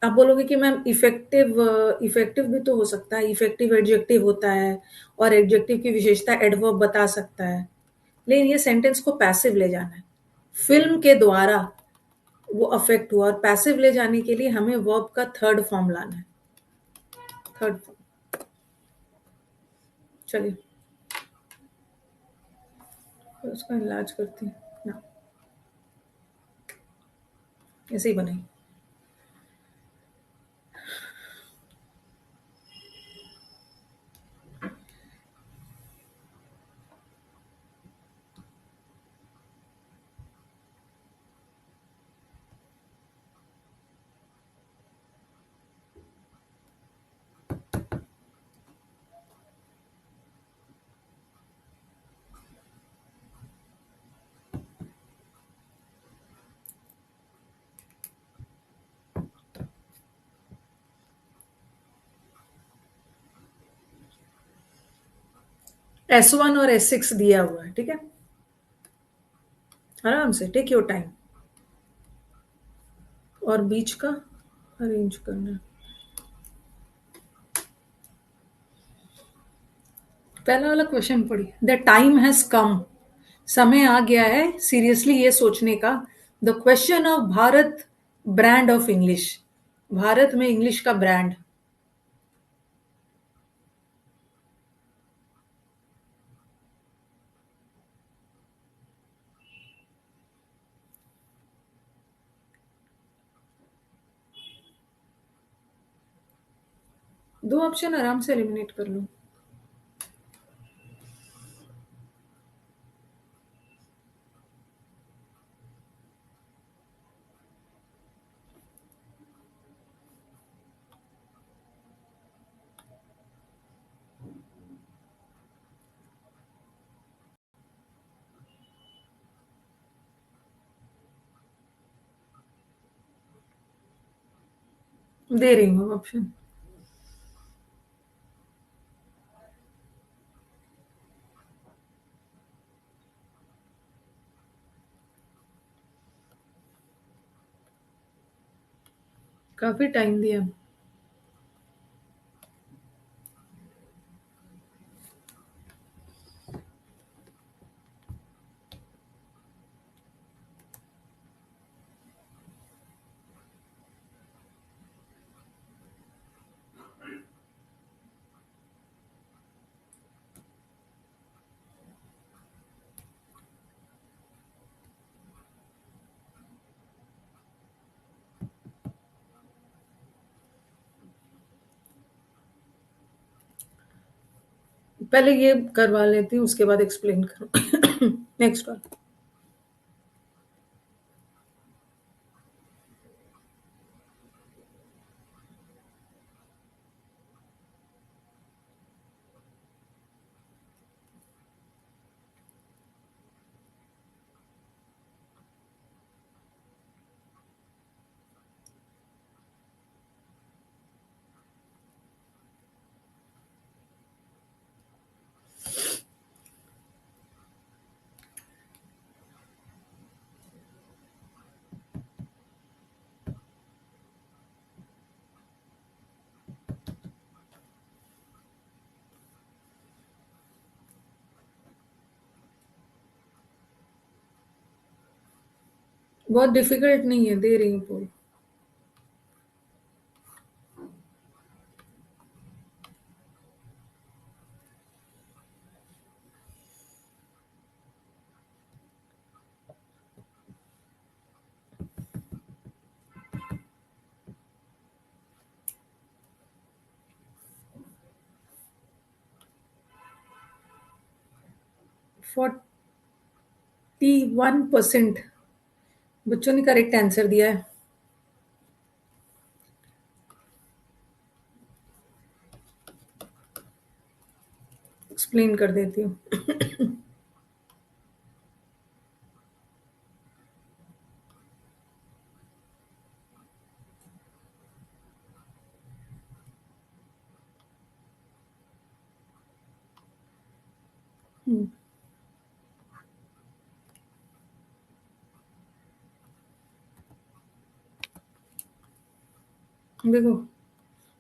आप बोलोगे कि मैम इफेक्टिव, इफेक्टिव भी तो हो सकता है, इफेक्टिव एडजेक्टिव होता है और एडजेक्टिव की विशेषता एडवर्ब बता सकता है। लेकिन ये सेंटेंस को पैसिव ले जाना है, फिल्म के द्वारा वो अफेक्ट हुआ, और पैसिव ले जाने के लिए हमें वर्ब का थर्ड फॉर्म लाना है। थर्ड फॉर्म, चलिए तो उसका इलाज करती हूँ ना, ऐसे ही बनाई। S1 और S6 दिया हुआ है, ठीक है, आराम से टेक योर टाइम। और बीच का अरेंज करना है। पहला वाला क्वेश्चन पढ़िए, द टाइम हैज कम, समय आ गया है सीरियसली ये सोचने का, the question of Bharat brand of English, Bharat में इंग्लिश का ब्रांड। दो ऑप्शन आराम से एलिमिनेट कर लो। दे रही हूँ ऑप्शन। काफी टाइम दिया। पहले ये करवा लेती हूँ, उसके बाद एक्सप्लेन करूँ। Next one. बहुत डिफिकल्ट नहीं है, दे रही हूँ पोल। 41% बच्चों ने करेक्ट आंसर दिया है। एक्सप्लेन कर देती हूँ। देखो,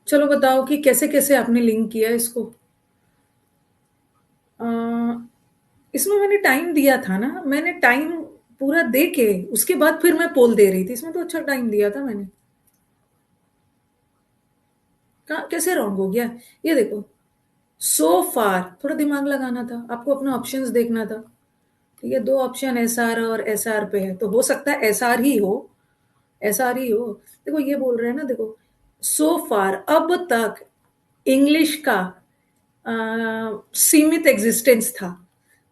चलो बताओ कि कैसे-कैसे आपने लिंक किया इसको? अ, इसमें मैंने टाइम दिया था ना, मैंने टाइम पूरा दे के उसके बाद फिर मैं पोल दे रही थी, इसमें तो अच्छा टाइम दिया था मैंने। कैसे रॉन्ग हो गया? ये देखो, सो फार थोड़ा दिमाग लगाना था, आपको अपना ऑप्शंस देखना था। ठीक है, 2 ऑप्शन एसआर और एसआर पे है, तो हो सकता है एसआर ही हो, एसआर ही हो। देखो ये बोल रहे हैं ना, देखो सो फार अब तक इंग्लिश का सीमित एग्जिस्टेंस था।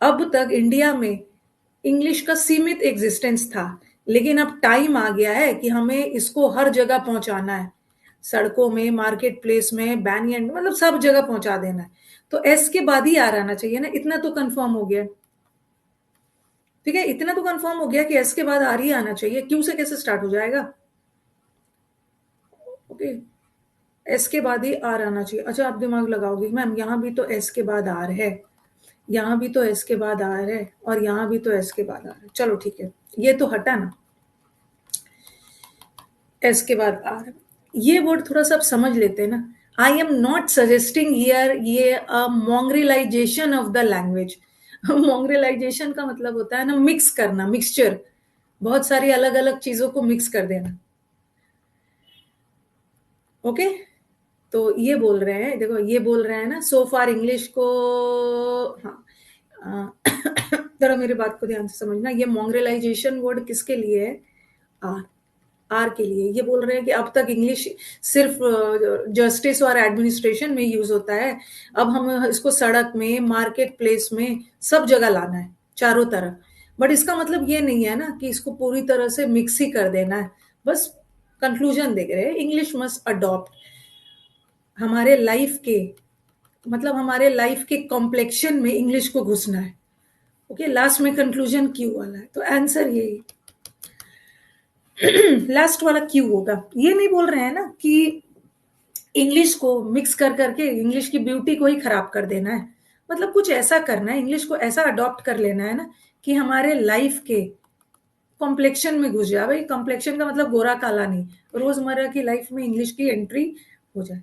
अब तक इंडिया में इंग्लिश का सीमित एग्जिस्टेंस था, लेकिन अब टाइम आ गया है कि हमें इसको हर जगह पहुंचाना है। सड़कों में, मार्केट प्लेस में, बैनियन में, मतलब सब जगह पहुंचा देना है। तो एस के बाद ही आर आना चाहिए ना, इतना तो कंफर्म हो गया। ठीक है, इतना तो कंफर्म हो गया कि एस के बाद आर ही आना चाहिए, क्यू से कैसे स्टार्ट हो जाएगा? ओके, एस के बाद ही आर आना चाहिए। अच्छा, आप दिमाग लगाओगे मैम, यहाँ भी तो एस के बाद आर है, यहाँ भी तो एस के बाद आर है, और यहाँ भी तो एस के बाद आर है। चलो ठीक है, ये तो हटा ना, एस के बाद आर। ये वर्ड थोड़ा सा आप समझ लेते हैं ना। I am not suggesting here ये मॉन्ग्रिलाइजेशन ऑफ द लैंग्वेज। मॉन्ग्रिलाइजेशन का मतलब होता है ना मिक्स करना, मिक्सचर, बहुत सारी अलग अलग चीजों को मिक्स कर देना। ओके, तो ये बोल रहे हैं, देखो ये बोल रहे हैं ना, सो फार इंग्लिश को, हाँ, जरा मेरी बात को ध्यान से समझना, ये मॉन्ग्रिलाइजेशन वर्ड किसके लिए है? आर, आर के लिए। ये बोल रहे हैं कि अब तक इंग्लिश सिर्फ जस्टिस और एडमिनिस्ट्रेशन में यूज होता है, अब हम इसको सड़क में, मार्केट प्लेस में, सब जगह लाना है, चारों तरफ। बट इसका मतलब ये नहीं है ना कि इसको पूरी तरह से मिक्स ही कर देना है। बस कंक्लूजन देख रहे हैं, इंग्लिश मस्ट अडॉप्ट हमारे लाइफ के, मतलब हमारे लाइफ के कॉम्प्लेक्शन में इंग्लिश को घुसना है। ओके, लास्ट में कंक्लूजन क्यू वाला है, तो आंसर यही लास्ट वाला क्यू होगा। ये नहीं बोल रहे हैं ना कि इंग्लिश को मिक्स कर करके इंग्लिश की ब्यूटी को ही खराब कर देना है। मतलब कुछ ऐसा करना है, इंग्लिश को ऐसा अडॉप्ट कर लेना है ना कि हमारे लाइफ के कॉम्प्लेक्शन में घुस जाए भाई, कॉम्प्लेक्शन का मतलब गोरा काला नहीं, रोजमर्रा की लाइफ में इंग्लिश की एंट्री हो जाए,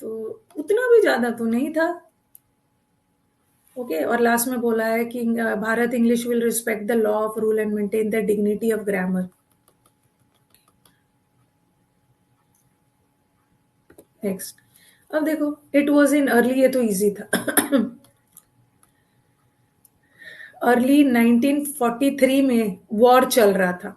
तो उतना भी ज्यादा तो नहीं था। ओके, और लास्ट में बोला है कि Bharat English will respect the law of rule and maintain the dignity of grammar. Next, अब देखो, इट वॉज इन अर्ली, ये तो इजी था। अर्ली 1943 में वॉर चल रहा था,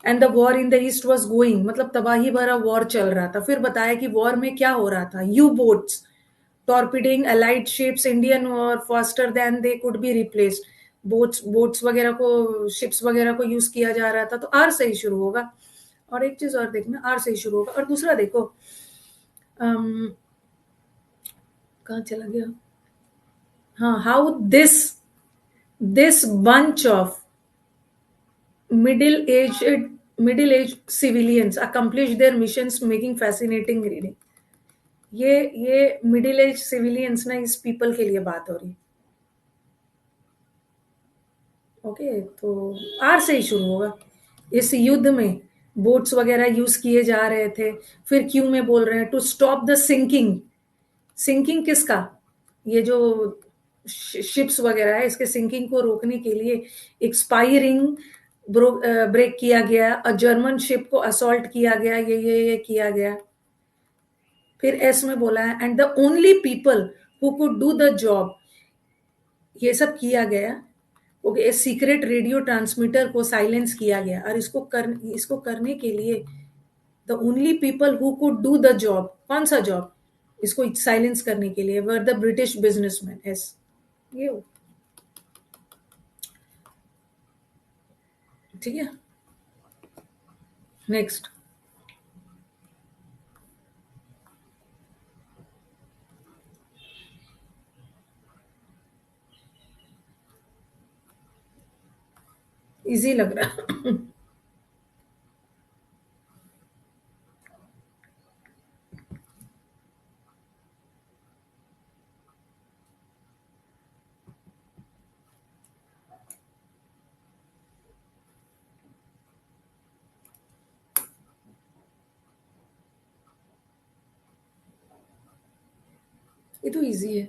and the war in the east was going, मतलब तबाही भरा वॉर चल रहा था। फिर बताया कि वॉर में क्या हो रहा था, U boats torpedoing allied ships Indian और faster than they could be replaced. Boats boats वगैरह को, शिप्स वगैरह को यूज किया जा रहा था, तो आर से ही शुरू होगा। और एक चीज और देखना, आर से ही शुरू होगा। और दूसरा देखो, अम, कहाँ चला गया, हाँ, how this bunch of middle-aged middle-aged civilians accomplish their missions making fascinating reading। ये मिडिल एज सिविलियंस ना, इस पीपल के लिए बात हो रही। ओके, तो आर से ही शुरू होगा। इस युद्ध में बोट्स वगैरह यूज किए जा रहे थे। फिर क्यू में बोल रहे हैं to stop the sinking. Sinking किसका, ये जो शिप्स वगैरह है, इसके सिंकिंग को रोकने के लिए एक्सपायरिंग ब्रेक किया गया, और जर्मन शिप को असॉल्ट किया गया, ये किया गया। फिर एस में बोला है and the only people who could do the job, ये सब किया गया। ओके, सीक्रेट रेडियो ट्रांसमीटर को साइलेंस किया गया, और इसको करने के लिए the only people who could do the job, कौन सा जॉब, इसको साइलेंस करने के लिए, were the British businessman. S, ये हो, ठीक है। नेक्स्ट, इजी लग रहा। ये तो इजी है।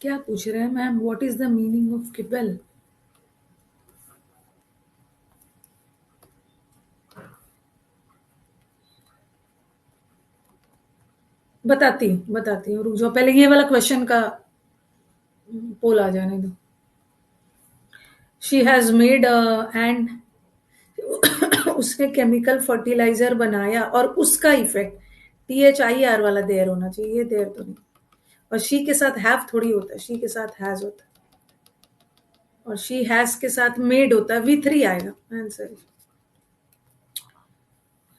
क्या पूछ रहे हैं ma'am, what is the meaning of kibble? बताती हूँ, रुक जाओ, पहले ये वाला क्वेश्चन का पोल आ जाने दो। शी हैज मेड एंड उसने केमिकल फर्टिलाइजर बनाया, और उसका इफेक्ट, THIR वाला देयर होना चाहिए, ये देयर तो नहीं। और शी के साथ हैव थोड़ी होता है, शी के साथ हैज होता है, और शी हैज के साथ मेड होता है, V3 आएगा आंसर।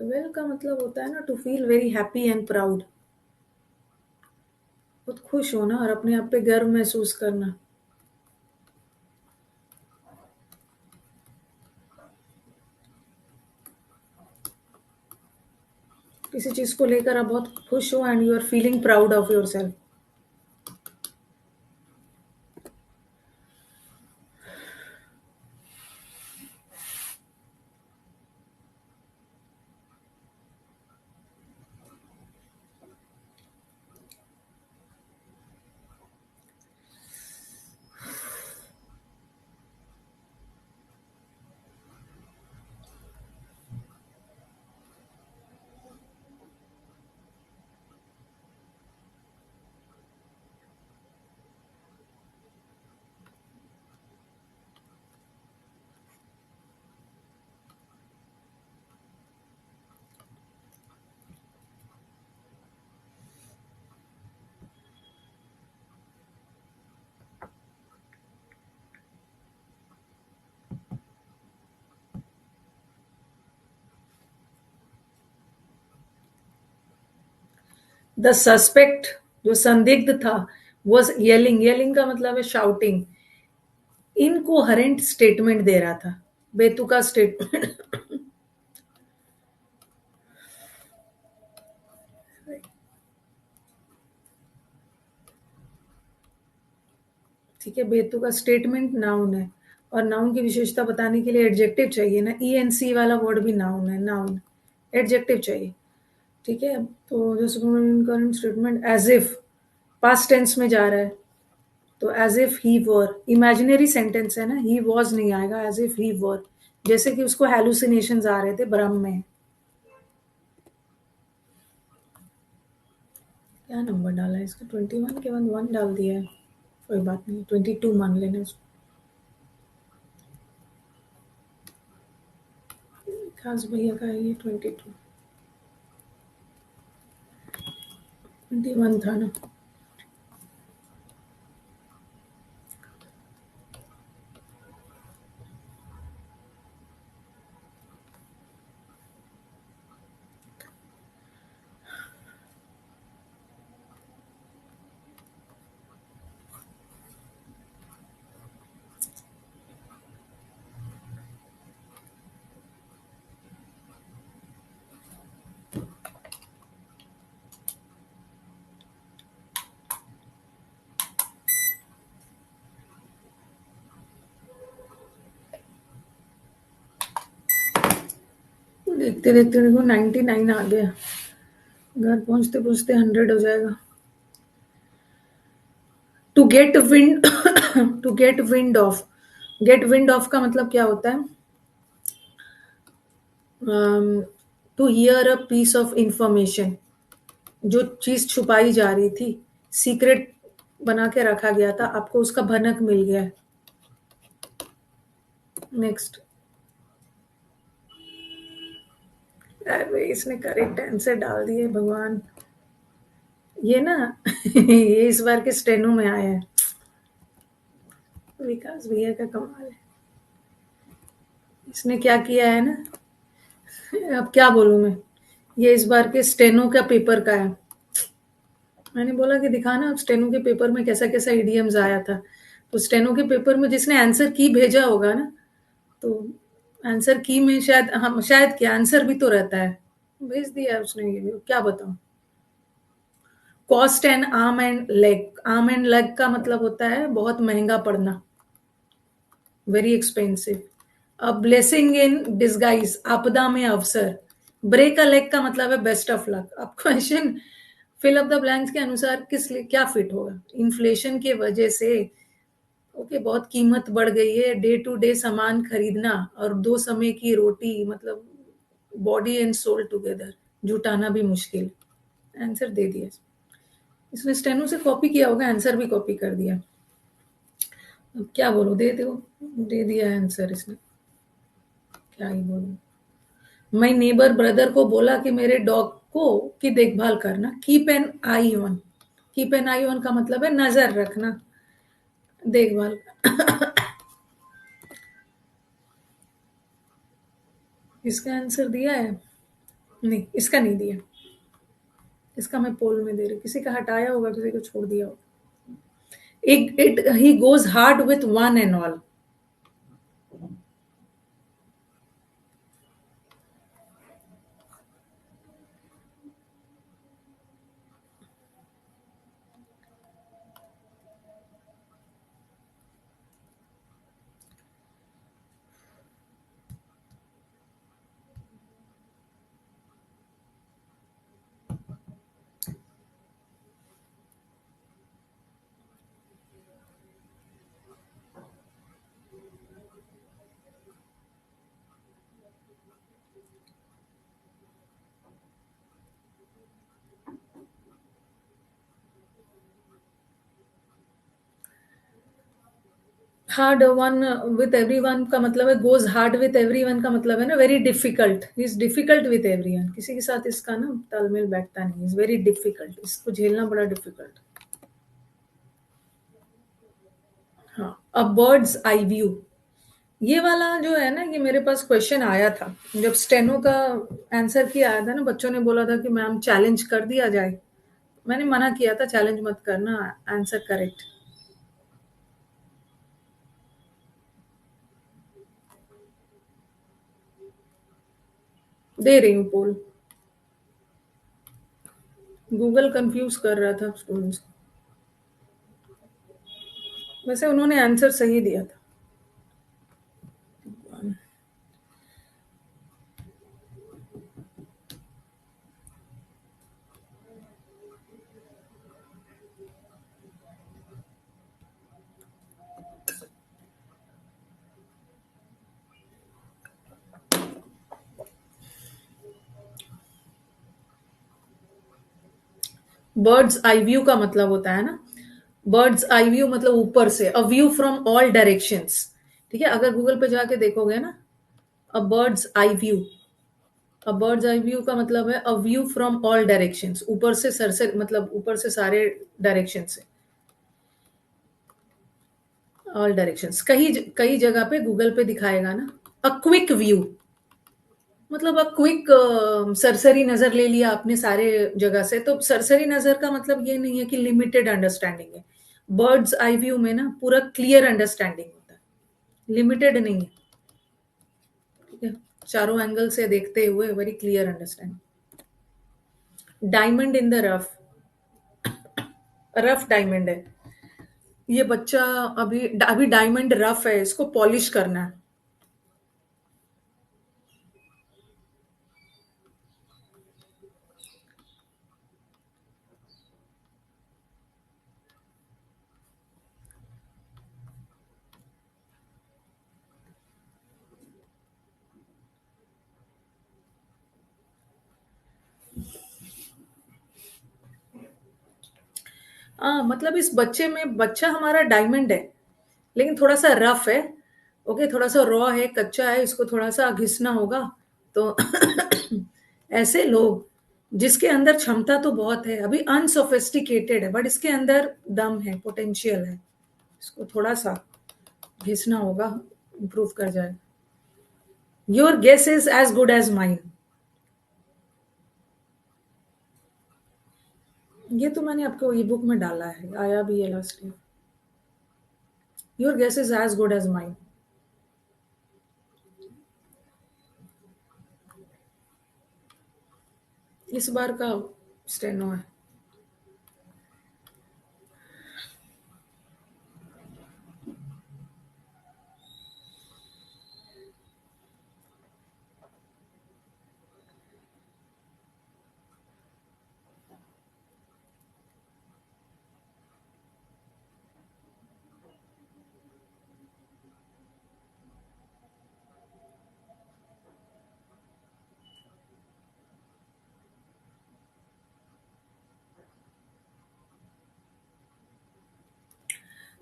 वेल का मतलब होता है ना, to feel very happy and proud, बहुत खुश होना और अपने आप पे गर्व महसूस करना। किसी चीज को लेकर आप बहुत खुश हो, and you are feeling proud of yourself. The suspect जो संदिग्ध था वॉज येलिंग, येलिंग का मतलब है शाउटिंग, इनकोहेरेंट स्टेटमेंट दे रहा था, बेतुका स्टेटमेंट। ठीक है, बेतुका स्टेटमेंट नाउन है, और नाउन की विशेषता बताने के लिए एडजेक्टिव चाहिए ना, ई एन सी वाला वर्ड भी नाउन है, नाउन एडजेक्टिव चाहिए। ठीक है, तो जो current statement as if past tense में जा रहा है, तो as if he were, imaginary sentence है ना, ही वॉज नहीं आएगा, एज इफ ही वर, जैसे कि उसको हेलुसिनेशंस आ रहे थे ब्रह्म में। क्या नंबर डाला है इसका, 21 के बाद 1 डाल दिया है, कोई बात नहीं, 22 मान लेना इसको। खास भैया का है ये 22, 21 था ना। देखते देखते देखो 99 आ गया, घर पहुंचते पहुंचते 100 हो जाएगा। To get wind to get wind of, get wind of का मतलब क्या होता है, to hear a piece of information, जो चीज छुपाई जा रही थी, सीक्रेट बना के रखा गया था, आपको उसका भनक मिल गया है। नेक्स्ट, अरे इसने करेक्ट आंसर डाल दिए भगवान, ये ना ये इस बार के स्टेनो में आया है, विकास भैया का कमाल है, इसने क्या किया है ना, अब क्या बोलूं मैं, ये इस बार के स्टेनो का पेपर का है। मैंने बोला कि दिखाना अब स्टेनो के पेपर में कैसा कैसा इडियम्स आया था, तो स्टेनो के पेपर में जिसने आंसर की भेजा होगा ना, तो आंसर की में शायद हम, शायद क्या आंसर भी तो रहता है, भेज दिया उसने, ये क्या बताऊं। Cost and arm and leg, arm and leg का मतलब होता है बहुत महंगा पड़ना, very expensive. A blessing in disguise, आपदा में अवसर। ब्रेक अ लेग का मतलब है बेस्ट ऑफ लक। अब question fill up the blanks के अनुसार किस लिए क्या फिट होगा, इन्फ्लेशन की वजह से, ओके, बहुत कीमत बढ़ गई है, डे टू डे सामान खरीदना और 2 समय की रोटी, मतलब बॉडी एंड सोल टुगेदर, जुटाना भी मुश्किल। आंसर दे दिया इसने, स्टेनो से कॉपी किया होगा, आंसर भी कॉपी कर दिया। अब क्या बोलूं, दे दो, दे दिया आंसर इसने, क्या ही बोलूं। मैं नेबर ब्रदर को बोला कि मेरे डॉग को की देखभाल करना, keep an I on, keep an I on का मतलब है नजर रखना, देखभाल। इसका आंसर दिया है, नहीं इसका नहीं दिया, इसका मैं पोल में दे रही, किसी का हटाया होगा, किसी को छोड़ दिया होगा। It he goes hard with one and all, hard one with everyone का मतलब है, गोज हार्ड विथ एवरीवन का मतलब है ना very difficult, is difficult with everyone, किसी के साथ इसका ना तालमेल बैठता नहीं, इज वेरी डिफिकल्ट, इसको झेलना बड़ा डिफिकल्ट। हाँ, अ बर्ड्स आई व्यू, ये वाला जो है ना, ये मेरे पास क्वेश्चन आया था जब स्टेनो का आंसर किया आया था ना, बच्चों ने बोला था कि मैम चैलेंज कर दिया जाए, मैंने मना किया था, चैलेंज मत करना, आंसर करेक्ट। दे रही हूँ पोल। गूगल कंफ्यूज कर रहा था स्टूडेंट्स को। वैसे उन्होंने आंसर सही दिया था। बर्ड्स आई व्यू का मतलब होता है ना, बर्ड्स आई व्यू मतलब ऊपर से, a view from all directions. ठीक है, अगर गूगल पे जाके देखोगे ना, a bird's eye view, a bird's eye view का मतलब है a view from all directions, ऊपर से सर से, मतलब ऊपर से सारे डायरेक्शन से, ऑल डायरेक्शंस। कई कई जगह पे गूगल पे दिखाएगा ना, अ क्विक व्यू, मतलब अ क्विक, सरसरी नजर ले लिया आपने सारे जगह से, तो सरसरी नजर का मतलब ये नहीं है कि लिमिटेड अंडरस्टैंडिंग है। बर्ड्स आई व्यू में ना पूरा क्लियर अंडरस्टैंडिंग होता है, लिमिटेड नहीं है। ठीक है, चारों एंगल से देखते हुए very clear understanding. Diamond in the rough, rough diamond है ये बच्चा। अभी अभी डायमंड रफ है, इसको पॉलिश करना है। हाँ, मतलब इस बच्चे में, बच्चा हमारा डायमंड है लेकिन थोड़ा सा रफ है। ओके, थोड़ा सा रॉ है, कच्चा है, इसको थोड़ा सा घिसना होगा। तो ऐसे लोग जिसके अंदर क्षमता तो बहुत है, अभी अनसोफिस्टिकेटेड है, बट इसके अंदर दम है, पोटेंशियल है, इसको थोड़ा सा घिसना होगा, इम्प्रूव कर जाए। Your guess is as good as mine. ये तो मैंने आपको ई बुक में डाला है, आया भी है last year. Your guess is as good as mine. इस बार का स्टेनो है।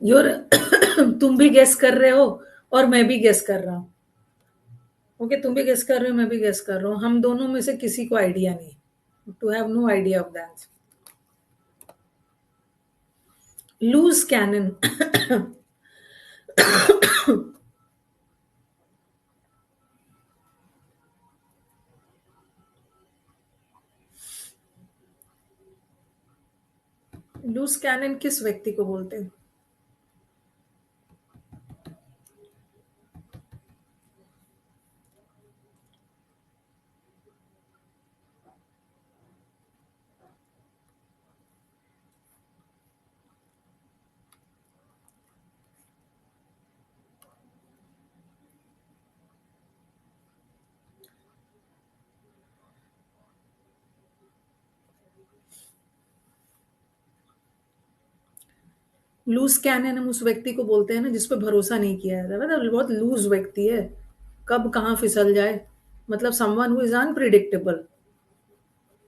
योर तुम भी गेस कर रहे हो और मैं भी गेस कर रहा हूँ। ओके, तुम भी गेस कर रहे हो, मैं भी गेस कर रहा हूँ, हम दोनों में से किसी को आइडिया नहीं, to have no idea of that. Loose cannon. Loose cannon किस व्यक्ति को बोलते हैं? लूज कैनन हम उस व्यक्ति को बोलते हैं ना जिस पे भरोसा नहीं किया जाता, मतलब बहुत लूज व्यक्ति है, कब कहाँ फिसल जाए, मतलब समवन हु इज अनप्रिडिक्टेबल।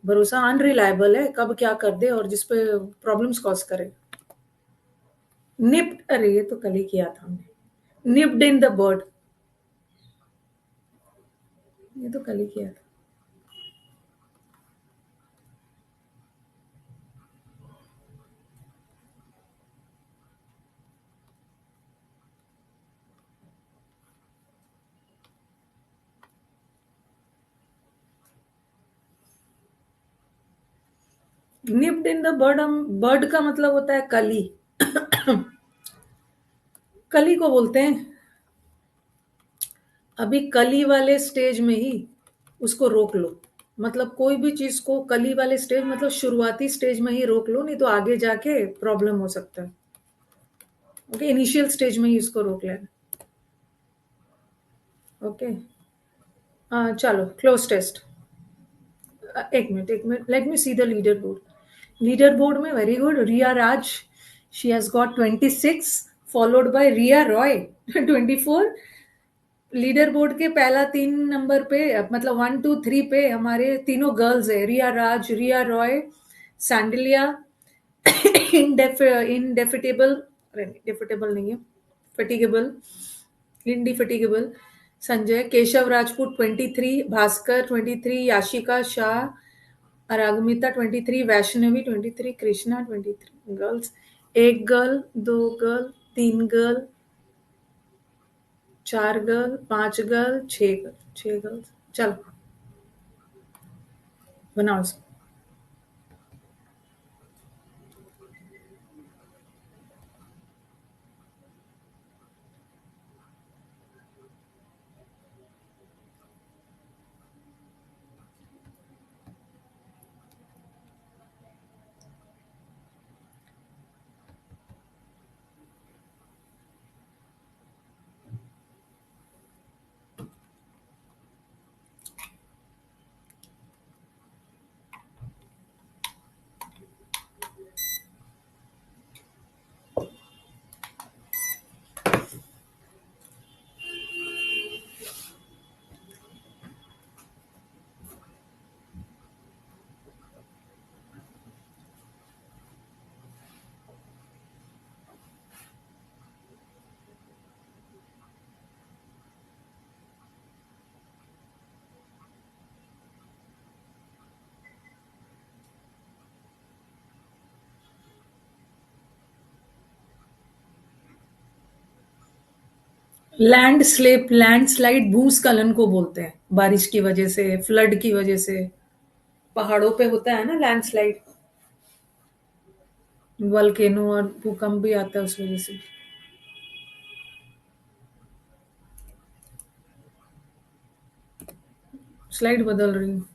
भरोसा अनरिलायबल है, कब क्या कर दे और जिस पे प्रॉब्लम्स कॉज करे। निप्ड, अरे ये तो कल ही किया था हमने, निप्ड इन द बर्ड, ये तो कल ही किया था। निप्ड इन द बर्ड, हम बर्ड का मतलब होता है कली। कली को बोलते हैं। अभी कली वाले स्टेज में ही उसको रोक लो। मतलब कोई भी चीज को कली वाले स्टेज मतलब शुरुआती स्टेज में ही रोक लो, नहीं तो आगे जाके प्रॉब्लम हो सकता है। ओके, इनिशियल स्टेज में ही इसको रोक लेना। ओके, चलो क्लोज टेस्ट। एक minute, let me see the leaderboard. Leaderboard में very good, Riya Raj, she has got 26, followed by Riya Roy 24। Leaderboard के पहला 3 नंबर पे, मतलब 1 2 3 पे हमारे तीनों गर्ल्स है, रिया राज, रिया रॉय, सैंडलिया, इनडेफिटेबल, डेफिटेबल नहीं है, फटिगेबल, इनडिफिटिगेबल, संजय, केशव राजपूत 23, भास्कर 23, याशिका शाह, अरागमिता 23, वैष्णवी 23, कृष्णा 23। गर्ल्स, एक गर्ल, दो गर्ल, तीन गर्ल, चार गर्ल, पांच गर्ल, छह गर्ल, छह गर्ल्स। चलो बनाओ इसको। लैंडस्लाइड भूस्खलन को बोलते हैं, बारिश की वजह से, फ्लड की वजह से, पहाड़ों पे होता है ना लैंडस्लाइड। वल्केनो और भूकंप भी आता है उस वजह से। स्लाइड बदल रही हूँ।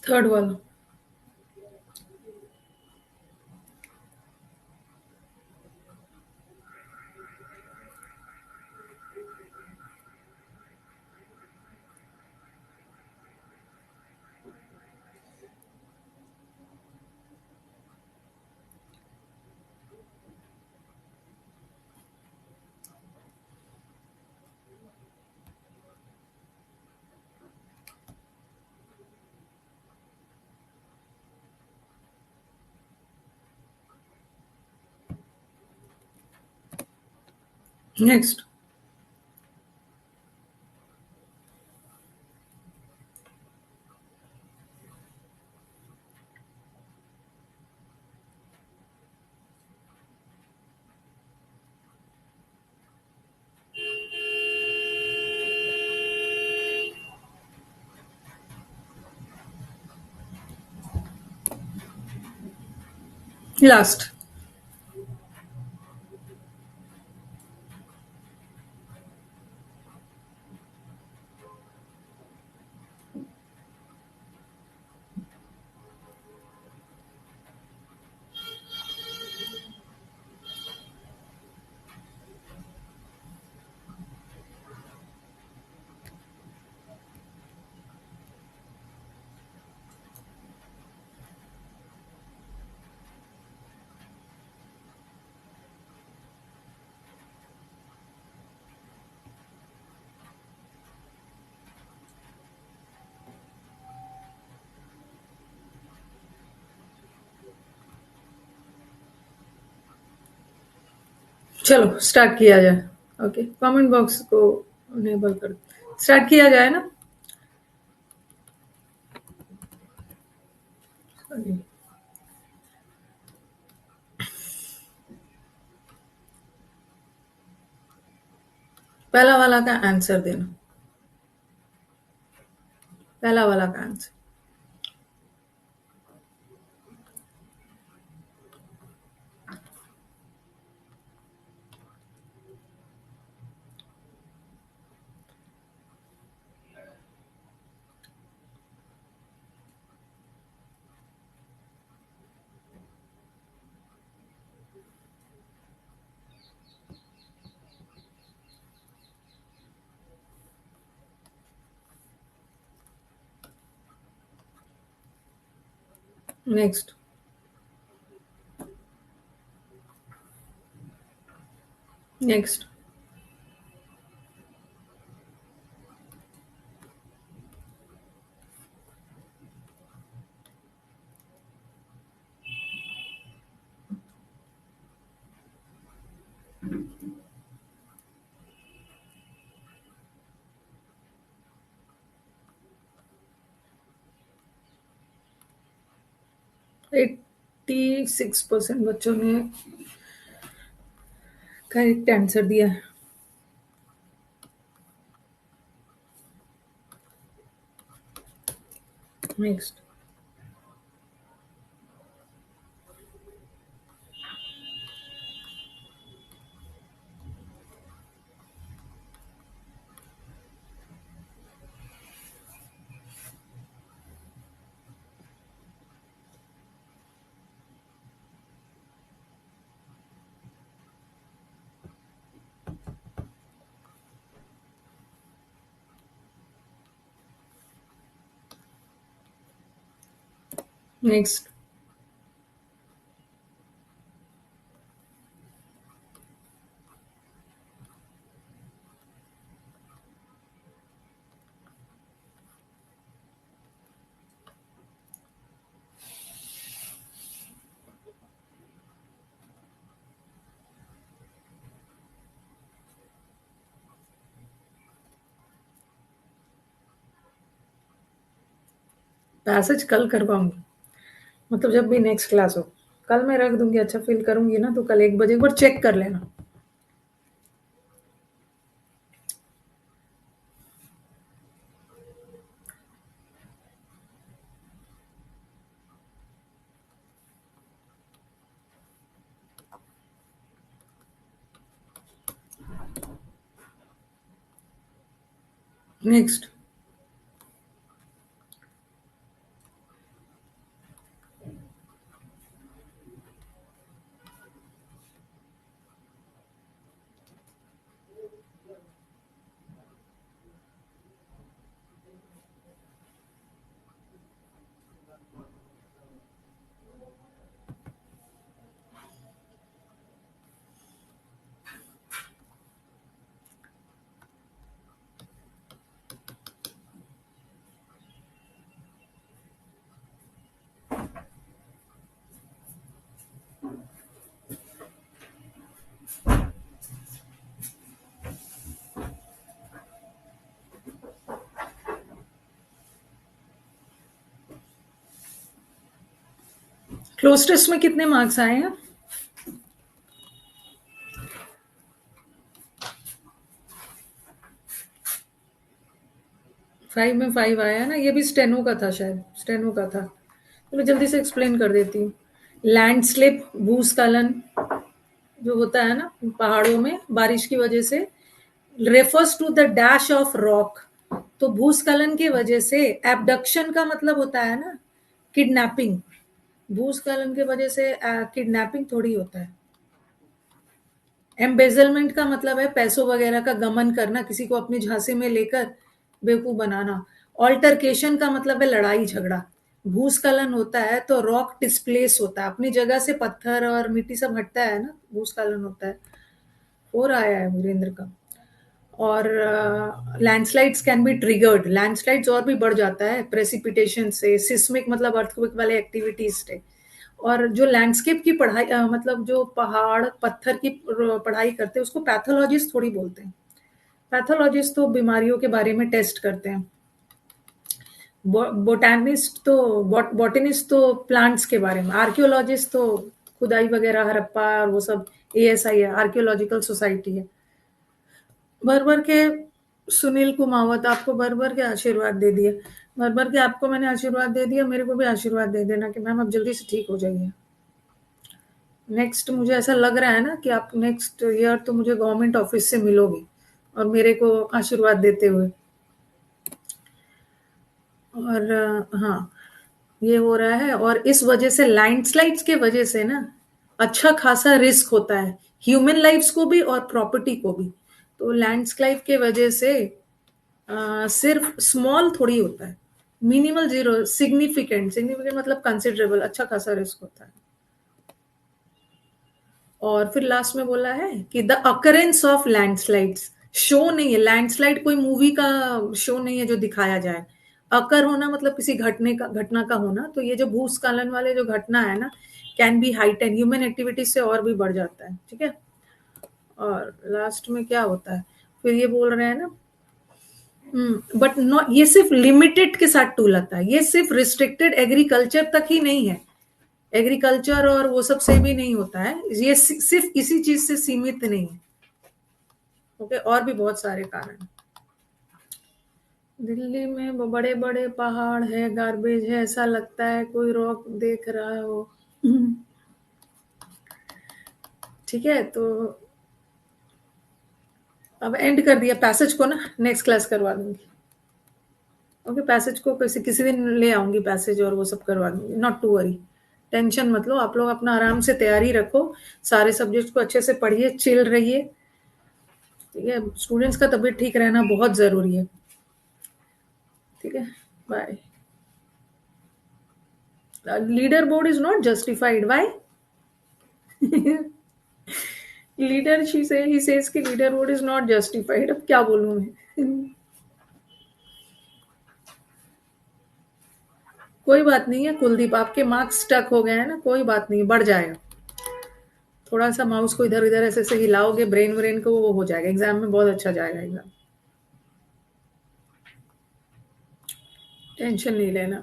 थर्ड वाला। नेक्स्ट। लास्ट। चलो स्टार्ट किया जाए। ओके, कमेंट बॉक्स को इनेबल कर, स्टार्ट किया जाए ना। पहला वाला का आंसर देना, पहला वाला का आंसर। Next, next. 86% बच्चों ने करेक्ट आंसर दिया है। Next, next. पैसेज कल करवाऊंगी, मतलब जब भी नेक्स्ट क्लास हो कल मैं रख दूंगी। अच्छा फील करूंगी ना तो कल 1 बजे एक बार चेक कर लेना। नेक्स्ट, क्लोज टेस्ट में कितने मार्क्स आए हैं? 5 में 5 आया है ना, ये भी स्टेनो का था, शायद स्टेनो का था। तो मैं जल्दी से एक्सप्लेन कर देती हूँ। लैंडस्लिप, भूस्खलन जो होता है ना पहाड़ों में बारिश की वजह से, refers to the dash of rock. तो भूस्खलन की वजह से, एबडक्शन का मतलब होता है ना किडनैपिंग। भूस्खलन की वजह से किडनैपिंग थोड़ी होता है। एम्बेजलमेंट का मतलब है पैसों वगैरह का गमन करना, किसी को अपनी झांसे में लेकर बेवकूफ बनाना। ऑल्टरकेशन का मतलब है लड़ाई झगड़ा। भूस्खलन होता है तो रॉक डिस्प्लेस होता है, अपनी जगह से पत्थर और मिट्टी सब हटता है ना, भूस्खलन होता है। हो रहा है वीरेंद्र का। और landslides can be triggered, landslides और भी बढ़ जाता है प्रेसिपिटेशन से। सिस्मिक मतलब अर्थक्वेक वाले एक्टिविटीज से। और जो लैंडस्केप की पढ़ाई मतलब जो पहाड़ पत्थर की पढ़ाई करते हैं उसको पैथोलॉजिस्ट थोड़ी बोलते हैं। पैथोलॉजिस्ट तो बीमारियों के बारे में टेस्ट करते हैं। बोटानिस्ट तो बॉटनिस्ट तो प्लांट्स के बारे में, आर्कियोलॉजिस्ट तो खुदाई वगैरह हड़प्पा और वो सब, एएसआई है, आर्कियोलॉजिकल सोसाइटी है। भर भर के सुनील कुमावत आपको भर भर के आशीर्वाद दे दिए, भर भर के आपको मैंने आशीर्वाद दे दिया, मेरे को भी आशीर्वाद दे देना कि मैम अब जल्दी से ठीक हो जाइए। नेक्स्ट मुझे ऐसा लग रहा है ना कि आप नेक्स्ट ईयर तो मुझे गवर्नमेंट ऑफिस से मिलोगे और मेरे को आशीर्वाद देते हुए। और हाँ, ये हो रहा है और इस वजह से लैंडस्लाइड्स के वजह से ना अच्छा खासा रिस्क होता है ह्यूमन लाइफ्स को भी और प्रॉपर्टी को भी। तो लैंडस्लाइड के वजह से सिर्फ स्मॉल थोड़ी होता है, मिनिमल जीरो, सिग्निफिकेंट, सिग्निफिकेंट मतलब कंसिडरेबल, अच्छा खासा रिस्क होता है। और फिर लास्ट में बोला है कि the occurrence of landslides, show नहीं है लैंडस्लाइड, कोई मूवी का शो नहीं है जो दिखाया जाए। अकर होना मतलब किसी घटना का होना, तो ये जो भूस्खलन वाले जो घटना है ना, can be heighten, human activity से और भी बढ़ जाता है, ठीक है। और लास्ट में क्या होता है, फिर ये बोल रहे हैं ना, बट नॉट, ये सिर्फ लिमिटेड के साथ टूल आता है, ये सिर्फ रिस्ट्रिक्टेड एग्रीकल्चर तक ही नहीं है, एग्रीकल्चर और वो सब से भी नहीं होता है, ये सिर्फ इसी चीज से सीमित नहीं है। ओके, और भी बहुत सारे कारण। दिल्ली में बड़े बड़े पहाड़ है, गार्बेज है, ऐसा लगता है कोई रॉक देख रहा हो। ठीक है, तो अब एंड कर दिया पैसेज को ना, नेक्स्ट क्लास करवा दूंगी। ओके, पैसेज को किसी दिन ले आऊंगी पैसेज और वो सब करवा दूंगी, नॉट टू वरी, टेंशन मत लो। आप लोग अपना आराम से तैयारी रखो, सारे सब्जेक्ट को अच्छे से पढ़िए, चिल रहिए, ठीक है। स्टूडेंट्स का तबीयत ठीक रहना बहुत जरूरी है, ठीक है। Bye. Leaderboard is not justified, why? Leader ही सेज कि leaderboard is not justified, अब क्या बोलूं मैं। कोई बात नहीं है कुलदीप, आपके मार्क्स स्टक हो गए हैं ना, कोई बात नहीं, बढ़ जाएगा। थोड़ा सा माउस को इधर उधर ऐसे ऐसे हिलाओगे, ब्रेन व्रेन को, वो हो जाएगा, एग्जाम में बहुत अच्छा जाएगा एग्जाम, टेंशन नहीं लेना।